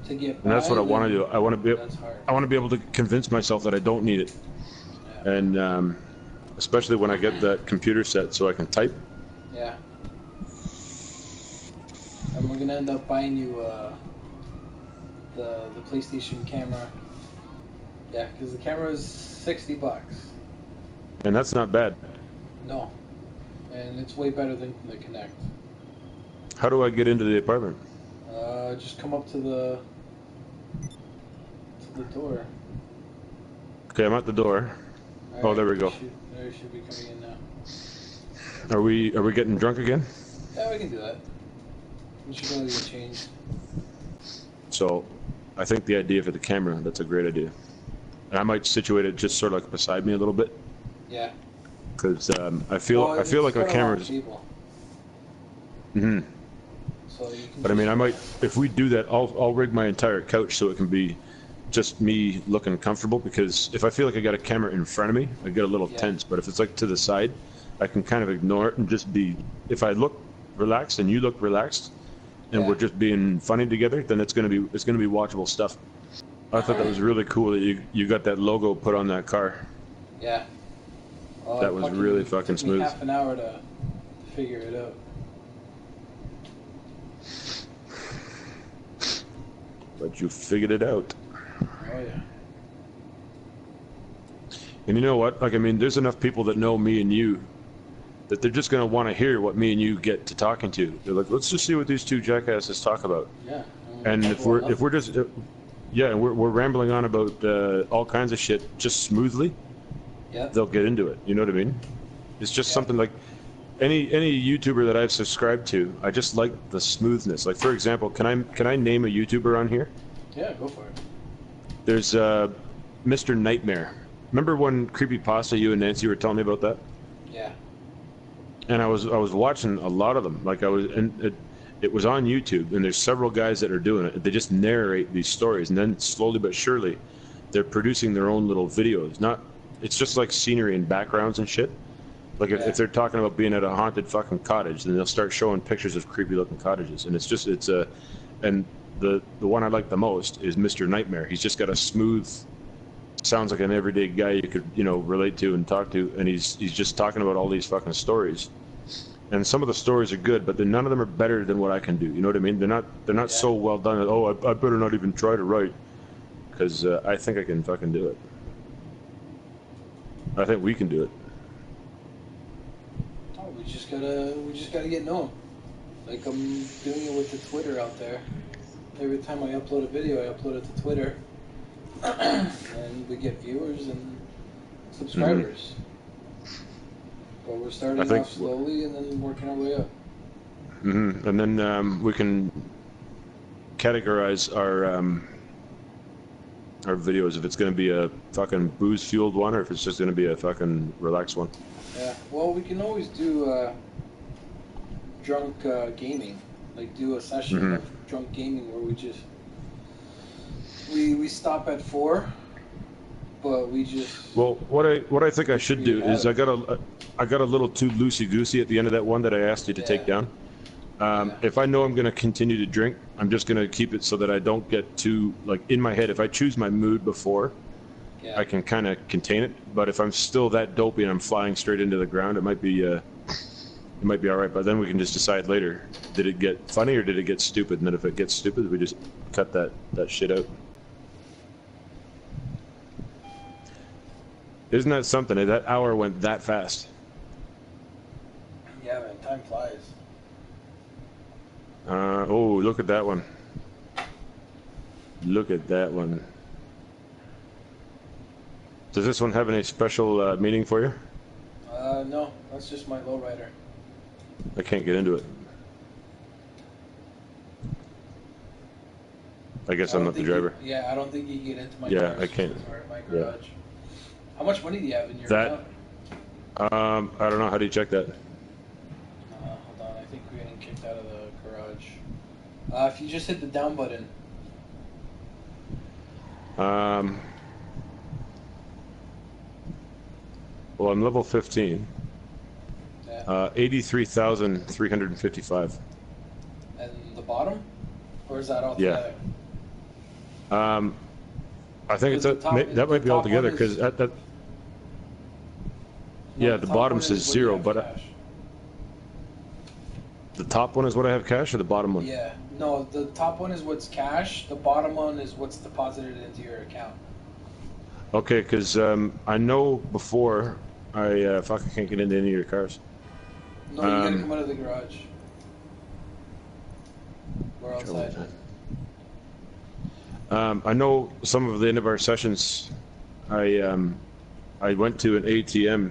To get by, and that's what I want to do. I want to be. That's hard. I want to be able to convince myself that I don't need it, Yeah. and especially when I get that computer set so I can type. Yeah. And we're gonna end up buying you the PlayStation camera. Yeah, because the camera is $60. And that's not bad. No. And it's way better than the Kinect. How do I get into the apartment? Just come up to the door. Okay, I'm at the door. All Oh, there we go. There should be coming in now. Are we getting drunk again? Yeah, we can do that. We should really get changed. So, I think the idea for the camera, that's a great idea. And I might situate it just sort of like beside me a little bit. Yeah. Because I feel like the camera's. Mm-hmm. So you can But I mean, I might, if we do that, I'll rig my entire couch so it can be just me looking comfortable, because if I feel like I got a camera in front of me, I get a little tense. But if it's like to the side, I can kind of ignore it and just be, if I look relaxed and you look relaxed and we're just being funny together, then it's gonna be watchable stuff. I thought that was really cool that you got that logo put on that car. Yeah. That was really fucking smooth. Took me half an hour to figure it out. But you figured it out. Oh yeah. And you know what? Like, I mean, there's enough people that know me and you that they're just going to want to hear what me and you get to talking to. They're like, let's just see what these two jackasses talk about. Yeah. And if we're just we're rambling on about all kinds of shit just smoothly, they'll get into it. You know what I mean? It's just something like any YouTuber that I've subscribed to, I just like the smoothness. Like, for example, can I name a YouTuber on here? Yeah, go for it. There's Mr. Nightmare. Remember when Creepypasta, you and Nancy were telling me about that? Yeah. And I was watching a lot of them. Like, it was on YouTube, and there's several guys that are doing it. They just narrate these stories, and then slowly but surely, they're producing their own little videos. It's just like scenery and backgrounds and shit. Like if they're talking about being at a haunted fucking cottage, then they'll start showing pictures of creepy looking cottages. And and the one I like the most is Mr. Nightmare. He's just got a smooth, sounds like an everyday guy you could, relate to and talk to. And he's just talking about all these fucking stories. And some of the stories are good, but none of them are better than what I can do. You know what I mean? They're not so well done that, I better not even try to write, because I think I can fucking do it. I think we can do it. Oh, we just gotta get known. Like, I'm doing it with the Twitter out there. Every time I upload a video, I upload it to Twitter. And we get viewers and subscribers. But we're starting off slowly and then working our way up. Mm-hmm. And then we can categorize our videos, if it's going to be a fucking booze-fueled one or if it's just going to be a fucking relaxed one. Yeah, well, we can always do drunk gaming. Like, do a session of drunk gaming where we just... We stop at 4, but we just... Well, what I think I should do is I got a little too loosey-goosey at the end of that one that I asked you to take down. If I know I'm going to continue to drink, I'm just going to keep it so that I don't get too, like, in my head. If I choose my mood before, I can kind of contain it. But if I'm still that dopey and I'm flying straight into the ground, it might be all right. But then we can just decide later, did it get funny or did it get stupid? And then if it gets stupid, we just cut that shit out. Isn't that something? That hour went that fast. Yeah, man, time flies. Oh, look at that one. Look at that one. Does this one have any special meaning for you? No, that's just my lowrider. I can't get into it. I guess I'm not the driver. I don't think you can get into my Yeah, garage I can't. or my garage. Yeah. How much money do you have in your account? I don't know. How do you check that? Hold on, I think we're getting kicked out of the garage. If you just hit the down button. Well, I'm level 15. Yeah. 83,355. And the bottom? Or is that all together? Yeah. I think it's that might be all together because that. No, yeah, the bottom says 0, but the top one is what I have cash, or the bottom one? Yeah, no, the top one is what's cash. The bottom one is what's deposited into your account. Okay, because I know before I can't get into any of your cars. No, you gotta come out of the garage. We're outside. I know some of the end of our sessions, I went to an ATM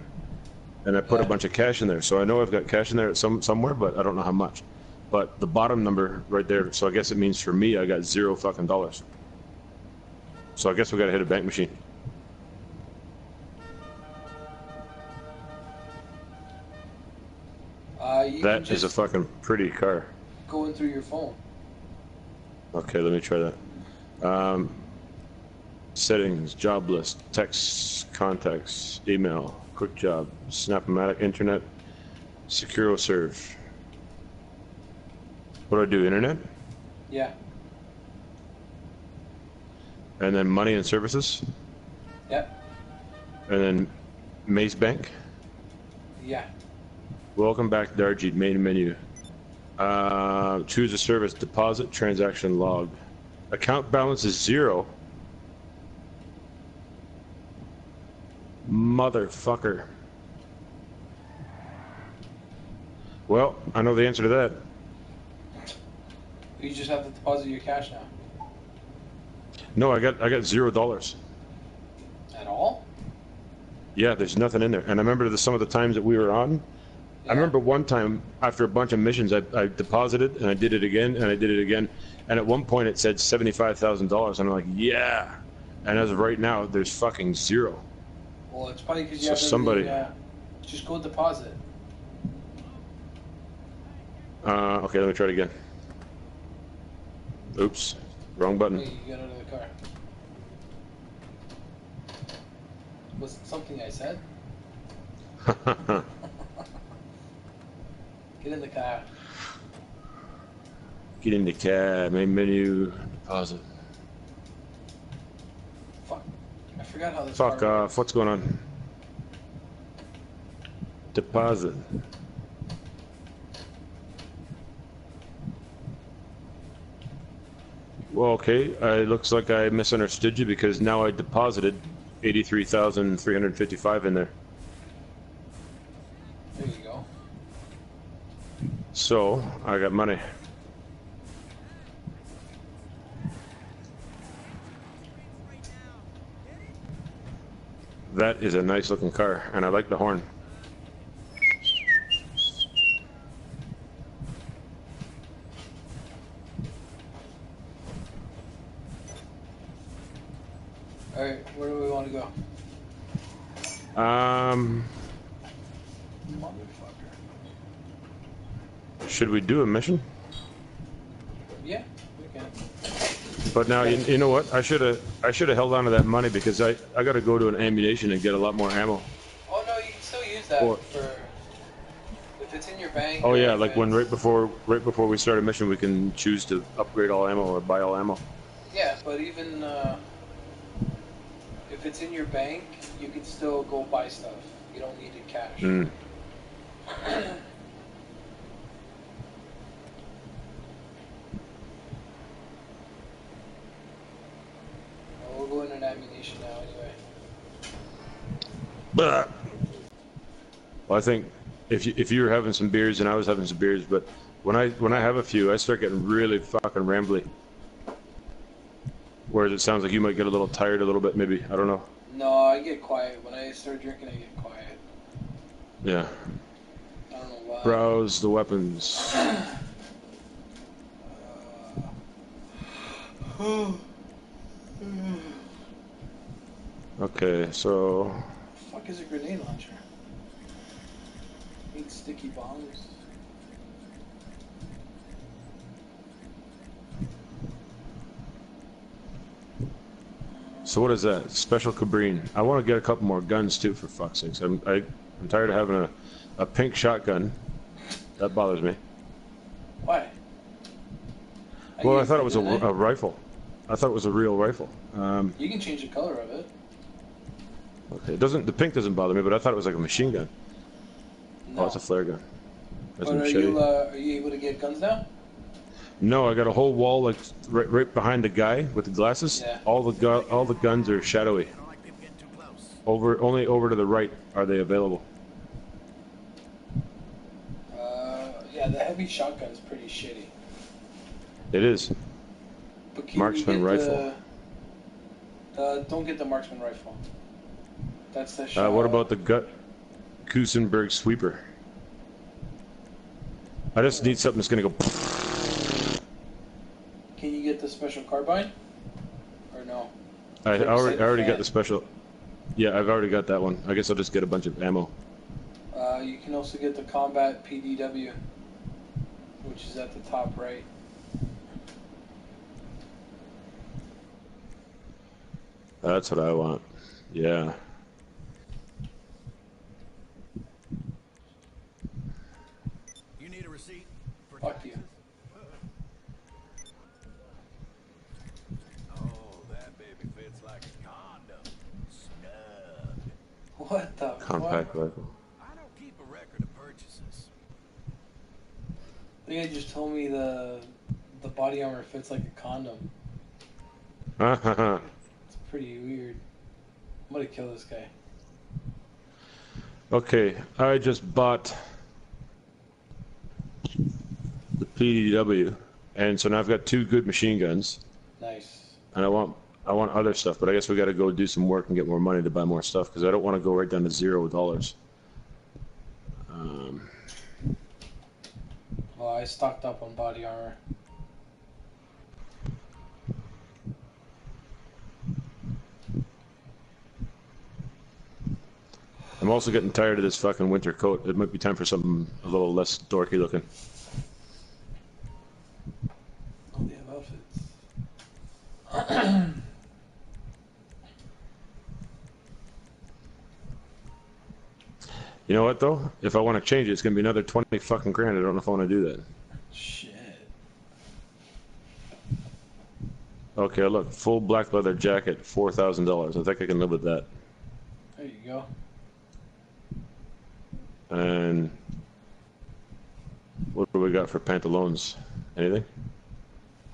and I put a bunch of cash in there. So I know I've got cash in there somewhere, but I don't know how much. But the bottom number right there, so I guess it means for me I got $0 fucking. So I guess we gotta hit a bank machine. That is a fucking pretty car. Going through your phone. Okay, let me try that. Settings, job list, text, contacts, email, quick job, Snap-O-Matic, internet, SecuroServe. What do I do, internet? Yeah. And then money and services? Yep. And then Mace Bank? Yeah. Welcome back to Darjeet, main menu. Choose a service, deposit, transaction log. Account balance is 0. Motherfucker. Well, I know the answer to that. You just have to deposit your cash now. No, I got $0. At all? Yeah, there's nothing in there. And I remember some of the times that we were on. I remember one time after a bunch of missions, I deposited and I did it again and I did it again. And at one point it said $75,000. And I'm like, yeah. And as of right now, there's fucking 0. Well, it's probably because you So have somebody. Just go deposit. Okay, let me try it again. Oops, wrong button. Wait, you got out of the car. Was it something I said? Get in the car. Get in the car, main menu, deposit. Fuck. I forgot how this Fuck car off, what's going on? Deposit. Well, okay, it looks like I misunderstood you because now I deposited 83,355 in there. There you go. So, I got money. That is a nice looking car, and I like the horn. Alright, where do we want to go? Motherfucker. Should we do a mission? Yeah, we can. But now, you know what? I should have held on to that money because I got to go to an ammunition and get a lot more ammo. Oh no, you can still use that Or- for... If it's in your bank. Oh or yeah, if like when it's- right before we start a mission, we can choose to upgrade all ammo or buy all ammo. Yeah, but even if it's in your bank, you can still go buy stuff. You don't need it cash. Mm. We'll go into ammunition now anyway. But well, I think if you were having some beers and I was having some beers, but when I have a few, I start getting really fucking rambly. Whereas it sounds like you might get a little tired a little bit, maybe. I don't know. No, I get quiet. When I start drinking, I get quiet. Yeah. I don't know why. Browse the weapons. Okay, so What the fuck is a grenade launcher? 8 sticky bombs. what is that? Special Cabrine. I want to get a couple more guns too, for fuck's sakes. I'm tired of having a pink shotgun. That bothers me. Why? Well, I thought it was a rifle. I thought it was a real rifle. You can change the color of it. Okay, the pink doesn't bother me, but I thought it was like a machine gun. No. Oh, it's a flare gun. That's But a are machete. you able to get guns now? No, I got a whole wall like right behind the guy with the glasses. Yeah. All the guns are shadowy. Only over to the right are they available. Yeah, the heavy shotgun is pretty shitty. It is. But can Marksman you get rifle. Don't get the marksman rifle. That's the What about the Kusenberg sweeper? I just need something that's gonna go. Can you get the special carbine? Or no? I Like already got fan. the special. Yeah, I've already got that one. I guess I'll just get a bunch of ammo. You can also get the combat PDW, which is at the top right. That's what I want. Yeah. You need a receipt for Fuck you. Oh, that baby fits like a condom. Snug. What the Compact fuck? rifle. I don't keep a record of purchases. The guy just told me the body armor fits like a condom. It's pretty weird. I'm gonna kill this guy. Okay, I just bought the PDW, and so now I've got 2 good machine guns, Nice. and I want other stuff, but I guess we got to go do some work and get more money to buy more stuff because I don't want to go right down to $0. Well, I stocked up on body armor. I'm also getting tired of this fucking winter coat. It might be time for something a little less dorky looking. Oh, they have outfits. You know what though? If I want to change it, it's gonna be another 20 fucking grand. I don't know if I want to do that. Shit. Okay, look, full black leather jacket, $4,000. I think I can live with that. There you go. And what do we got for pantaloons? Anything?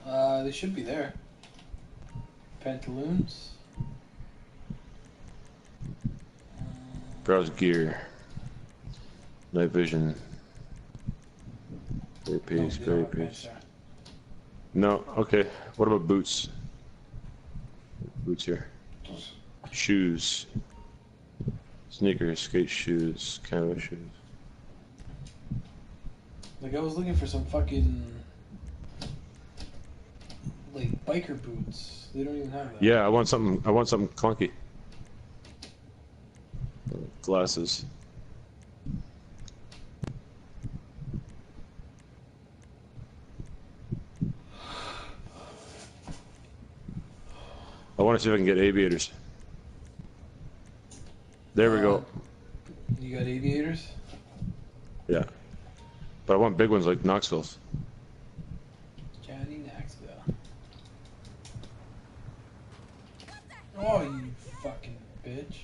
They should be there. Pantaloons. Browse gear. Night vision. Gray piece, No, they don't gray have pants piece. there. No, okay. What about boots? Boots here. Shoes. Sneakers, skate shoes, canvas shoes. Like I was looking for some fucking like biker boots. They don't even have that. Yeah, I want something clunky. Glasses. I want to see if I can get aviators. There we go. You got aviators? Yeah. But I want big ones like Knoxville's. Johnny Knoxville. Oh, you fucking bitch.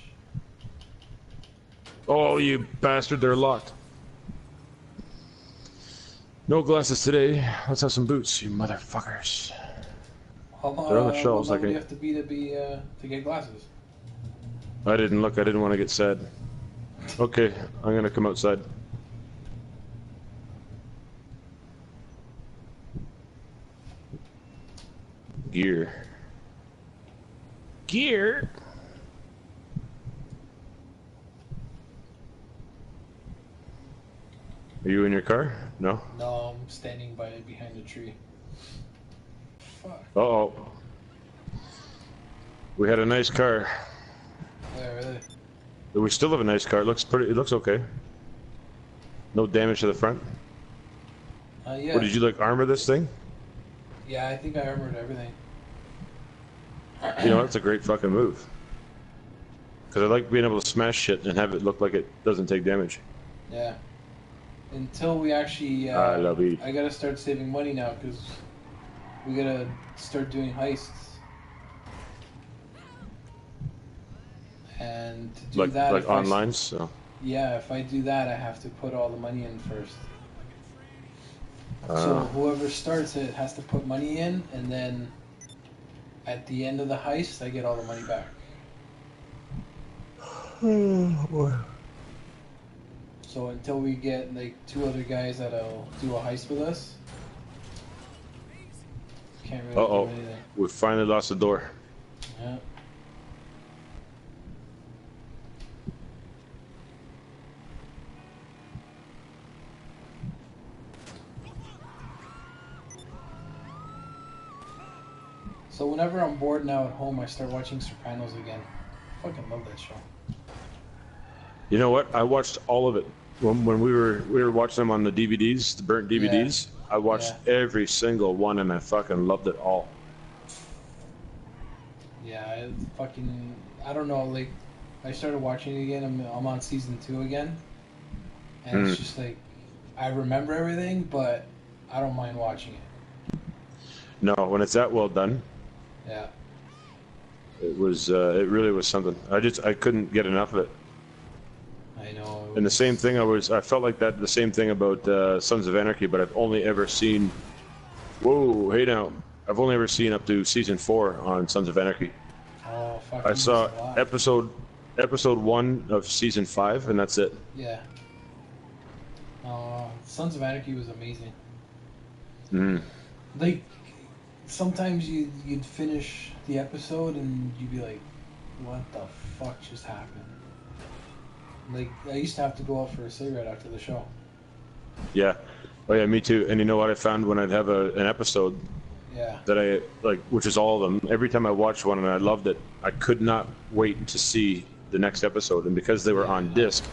Oh, you bastard, they're locked. No glasses today. Let's have some boots, you motherfuckers. How They're on the shelves, how like long do you have to be to get glasses? I didn't look, I didn't want to get sad. Okay, I'm gonna come outside. Gear. Gear? Are you in your car? No? No, I'm standing behind a tree. Fuck. Uh-oh. We had a nice car. Yeah, really? We still have a nice car. It looks okay. No damage to the front. Yeah. What, did you like armor this thing? Yeah, I think I armored everything. You know, that's a great fucking move. Because I like being able to smash shit and have it look like it doesn't take damage. Yeah. Until we actually, I love it. I gotta start saving money now because we gotta start doing heists. And to do that, like online, so. Yeah, if I do that, I have to put all the money in first. So whoever starts it has to put money in, and then at the end of the heist, I get all the money back. Oh boy. So until we get like 2 other guys that'll do a heist with us, can't really do anything. We finally lost the door. Yeah. So whenever I'm bored now at home, I start watching Sopranos again. Fucking love that show. You know what? I watched all of it when we were watching them on the DVDs, the burnt DVDs. Yeah. I watched every single one, and I fucking loved it all. Yeah, I don't know. Like, I started watching it again. I'm on season 2 again, and it's just like I remember everything, but I don't mind watching it. No, when it's that well done. Yeah. It was. It really was something. I couldn't get enough of it. I know. And the same thing. I felt like that. The same thing about Sons of Anarchy, but I've only ever seen. Whoa! Hey now. I've only ever seen up to season 4 on Sons of Anarchy. Oh fuck! I saw episode 1 of season 5, and that's it. Yeah. Sons of Anarchy was amazing. Like, sometimes you'd finish the episode and you'd be like, what the fuck just happened? Like, I used to have to go out for a cigarette after the show. Yeah. Oh yeah, me too. And you know what I found when I'd have an episode that I like, which is all of them. Every time I watched one and I loved it, I could not wait to see the next episode. And because they were on disc,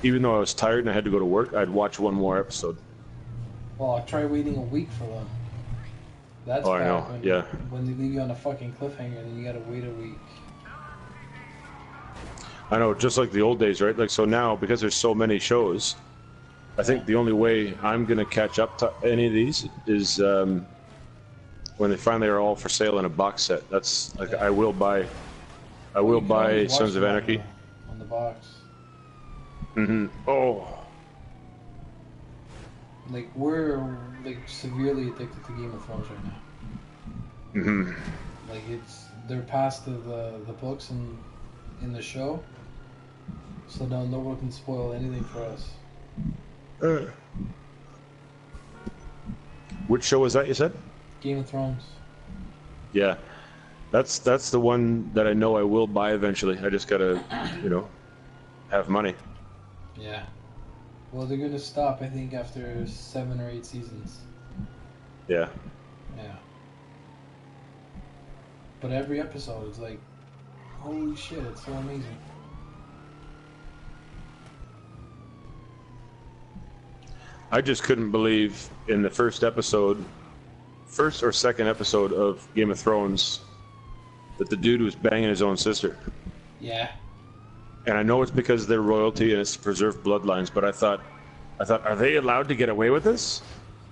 even though I was tired and I had to go to work, I'd watch one more episode. Well, I'll try waiting a week for them. That's I know. When they leave you on a fucking cliffhanger, then you gotta wait a week. I know, just like the old days, right? Like, so now, because there's so many shows, I think the only way I'm gonna catch up to any of these is when they finally are all for sale in a box set. That's like, I will buy Sons of Anarchy on the box. Oh. Like, we're like severely addicted to Game of Thrones right now. Like, they're past the books and in the show, so now no one can spoil anything for us. Which show was that you said? Game of Thrones. Yeah, that's the one that I know I will buy eventually. I just gotta, have money. Yeah. Well, they're gonna stop, I think, after 7 or 8 seasons. Yeah. Yeah. But every episode is like, holy shit, it's so amazing. I just couldn't believe in the first or second episode of Game of Thrones, that the dude was banging his own sister. Yeah. And I know it's because they're royalty and it's to preserve bloodlines, but I thought, I thought, are they allowed to get away with this?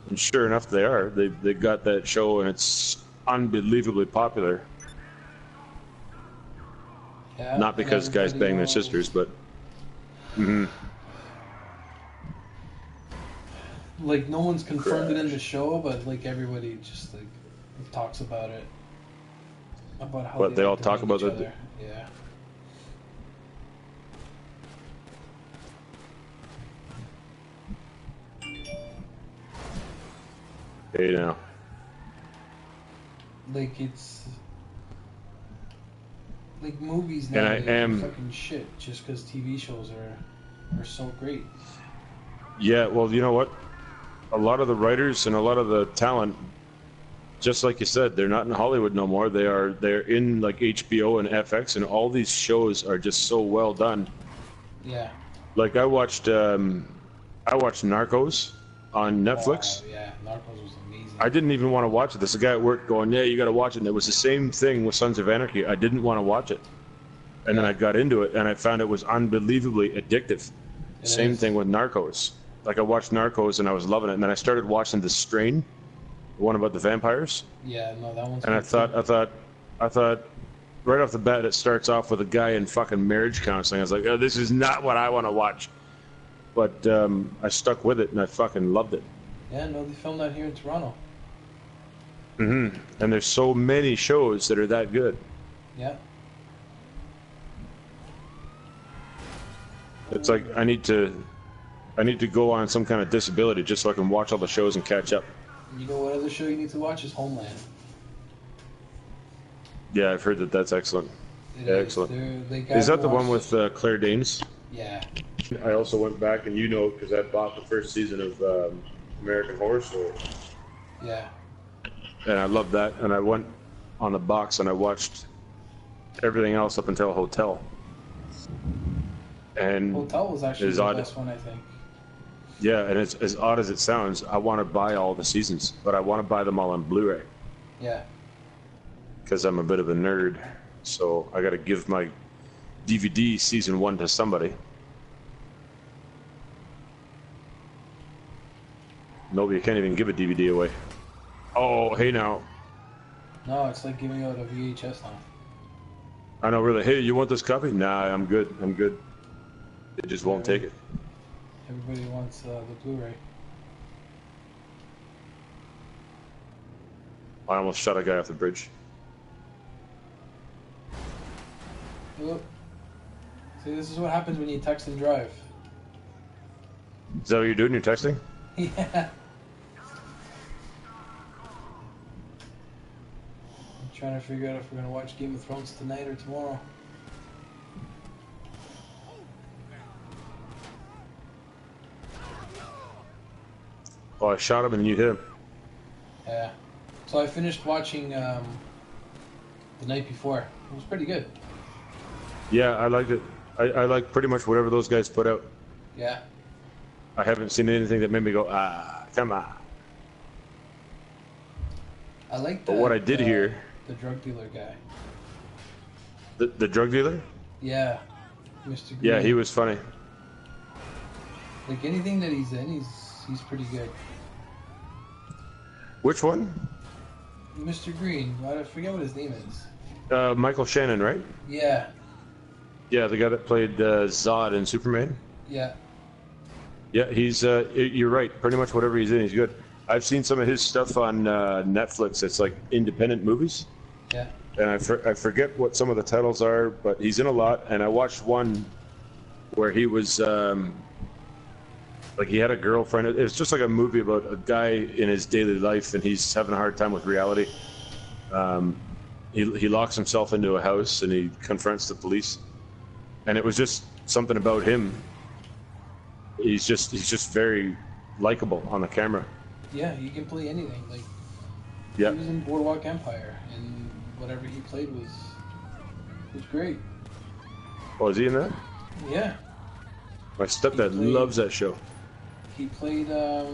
And sure enough, they are. They got that show, and it's unbelievably popular. Yeah, Not because guys bang their sisters, but. Like, no one's confirmed it in the show, but like everybody just like talks about it. About how But they all like to talk bang about each that. other. Yeah. Hey, now. Like, it's like movies And I nowadays am- are fucking shit just because TV shows are so great. Yeah, well, you know what? A lot of the writers and a lot of the talent, just like you said, they're not in Hollywood no more. They're in like HBO and FX, and all these shows are just so well done. Yeah. Like I watched Narcos on Netflix. Oh, yeah, Narcos was amazing. I didn't even want to watch it. There's a guy at work going, "Yeah, you got to watch it." And it was the same thing with Sons of Anarchy. I didn't want to watch it, and then I got into it, and I found it was unbelievably addictive. Same thing with Narcos. Like I watched Narcos and I was loving it, and then I started watching The Strain, the one about the vampires. Yeah, no, that one's. And I good too. thought, right off the bat, it starts off with a guy in fucking marriage counseling. I was like, oh, this is not what I want to watch. But I stuck with it, and I fucking loved it. Yeah, no, they filmed that here in Toronto. And there's so many shows that are that good. Yeah. It's like I need to go on some kind of disability just so I can watch all the shows and catch up. You know what other show you need to watch is Homeland. Yeah, I've heard that that's excellent. It Yeah, is. excellent. They Is that the one with Claire Danes? Yeah. I also went back, and you know, because I bought the first season of American Horror Story, Yeah. and I loved that. And I went on the box and I watched everything else up until Hotel. And Hotel was actually it's the odd. best one, I think. Yeah, and it's as odd as it sounds. I want to buy all the seasons, but I want to buy them all on Blu-ray Yeah. because I'm a bit of a nerd. So I got to give my DVD season 1 to somebody. No, you can't even give a DVD away. Oh, hey now. No, it's like giving out a VHS now. I know, really. Hey, you want this copy? Nah, I'm good. I'm good. They just won't take it. Everybody wants the Blu-ray. I almost shot a guy off the bridge. Look. See, this is what happens when you text and drive. Is that what you're doing? You're texting? Yeah. I'm trying to figure out if we're gonna watch Game of Thrones tonight or tomorrow. Oh, I shot him and you hit him. Yeah. So I finished watching the night before. It was pretty good. Yeah, I liked it. I like pretty much whatever those guys put out. Yeah. I haven't seen anything that made me go, come on. I like But what I did hear, the drug dealer guy. the drug dealer? Yeah. Mr. Green. Yeah, he was funny. Like anything that he's in, he's pretty good. Which one? Mr. Green. I forget what his name is. Michael Shannon, right? Yeah. Yeah, the guy that played Zod in Superman. Yeah. Yeah, he's. You're right. Pretty much whatever he's in, he's good. I've seen some of his stuff on Netflix. It's like independent movies, Yeah. and I forget what some of the titles are, but he's in a lot. And I watched one where he was like he had a girlfriend. It was just like a movie about a guy in his daily life, and he's having a hard time with reality. He locks himself into a house and he confronts the police, and it was just something about him. He's just very likable on the camera. Yeah, he can play anything. Like Yeah. he was in Boardwalk Empire, and whatever he played was great. Oh, is he in that? Yeah. My stepdad He played- loves that show. He played fuck,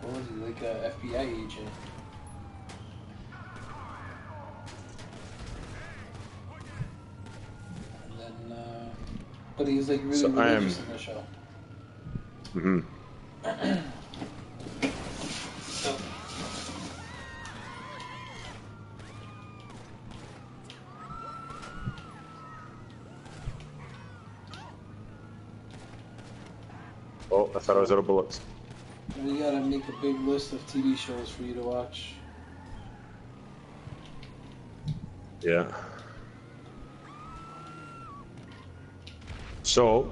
what was he, like a FBI agent? And then but he was like really So I am- religious in the show. Mm-hmm. So, Oh, I thought I was out of bullets. we gotta make a big list of TV shows for you to watch. Yeah. So,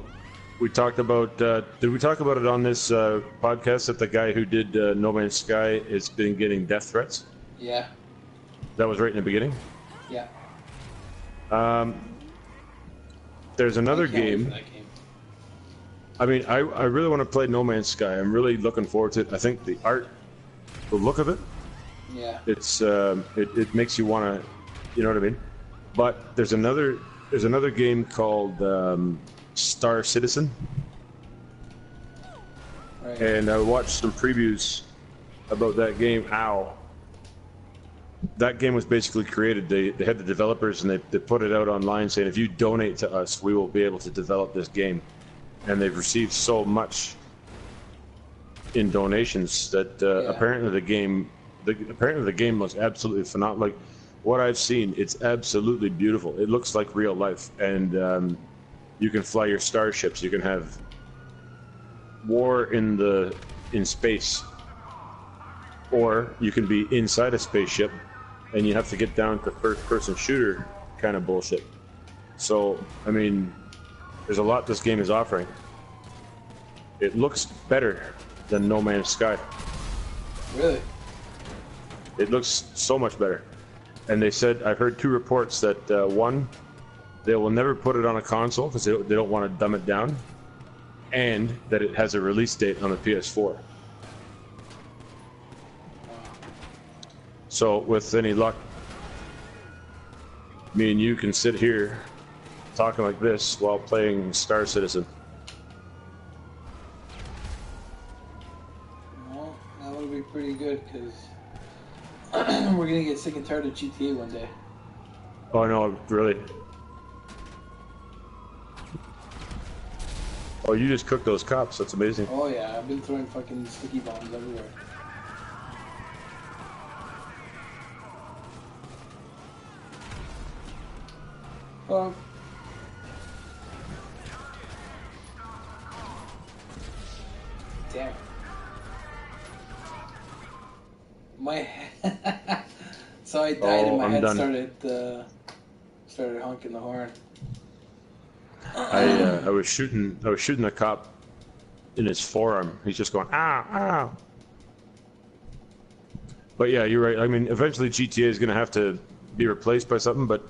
we talked about. Did we talk about it on this podcast that the guy who did No Man's Sky has been getting death threats? Yeah, That was right in the beginning. yeah. There's another I can't wait for game. that game. I mean, I really want to play No Man's Sky. I'm really looking forward to it. I think the art, the look of it, Yeah. it's it makes you want to, you know what I mean? But there's another game called Star Citizen, Right. and I watched some previews about that game. Ow. That game was basically created. They had the developers and they put it out online saying, if you donate to us, we will be able to develop this game. And they've received so much in donations that apparently the game looks absolutely phenomenal. Like what I've seen, it's absolutely beautiful. It looks like real life, and you can fly your starships. You can have war in space, or you can be inside a spaceship, and you have to get down to first-person shooter kind of bullshit. So, I mean, there's a lot this game is offering. It looks better than No Man's Sky. Really? It looks so much better. And they said, I've heard two reports that one, they will never put it on a console because they don't want to dumb it down, and that it has a release date on the PS4. So with any luck, me and you can sit here talking like this while playing Star Citizen. Well, that would be pretty good because we're gonna get sick and tired of GTA one day. Oh no, really? Oh, you just cooked those cops. That's amazing. Oh yeah, I've been throwing fucking sticky bombs everywhere. Well, damn it. My so I died and my I'm head done. started honking the horn. I was shooting a cop in his forearm. He's just going ow, ow. But yeah, you're right. I mean, eventually GTA is going to have to be replaced by something, but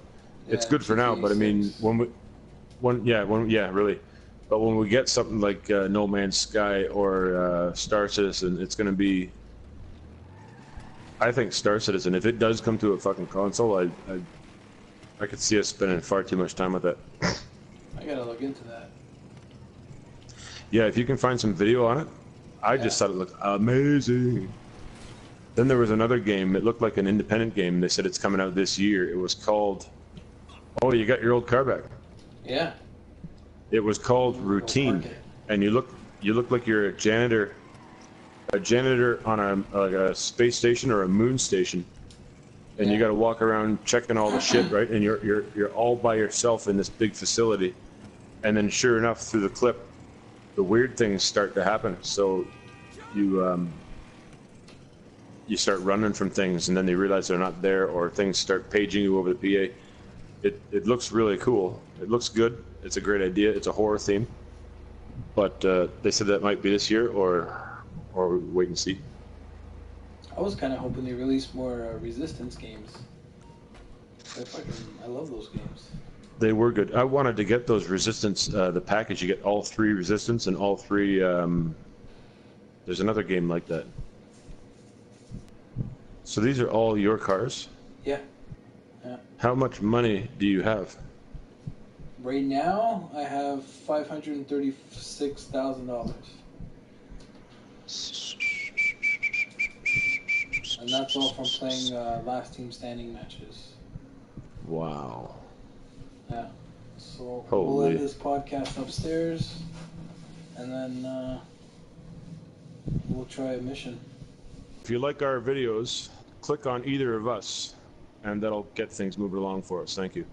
it's Yeah, good for now. GTA But I mean, 6. really. But when we get something like No Man's Sky or Star Citizen, it's going to be. I think Star Citizen, if it does come to a fucking console, I could see us spending far too much time with it. I gotta look into that. Yeah, if you can find some video on it, I just thought it looked amazing. Then there was another game. It looked like an independent game. They said it's coming out this year. It was called. Oh, you got your old car back. Yeah. It was called Routine, park it. and you look like you're a janitor on a space station or a moon station, and you got to walk around checking all the shit, right? And you're all by yourself in this big facility, and then sure enough, through the clip, the weird things start to happen. So you start running from things, and then they realize they're not there, or things start paging you over the PA. It looks really cool. It looks good. It's a great idea. It's a horror theme, but they said that might be this year, or wait and see. I was kind of hoping they release more Resistance games. I love those games. They were good. I wanted to get those Resistance, the package. You get all three Resistance and all three. There's another game like that. So these are all your cars. Yeah. Yeah. How much money do you have? Right now, I have $536,000, and that's all from playing last team standing matches. Wow. Yeah. So we'll Holy. end this podcast upstairs, and then we'll try a mission. If you like our videos, click on either of us, and that'll get things moving along for us. Thank you.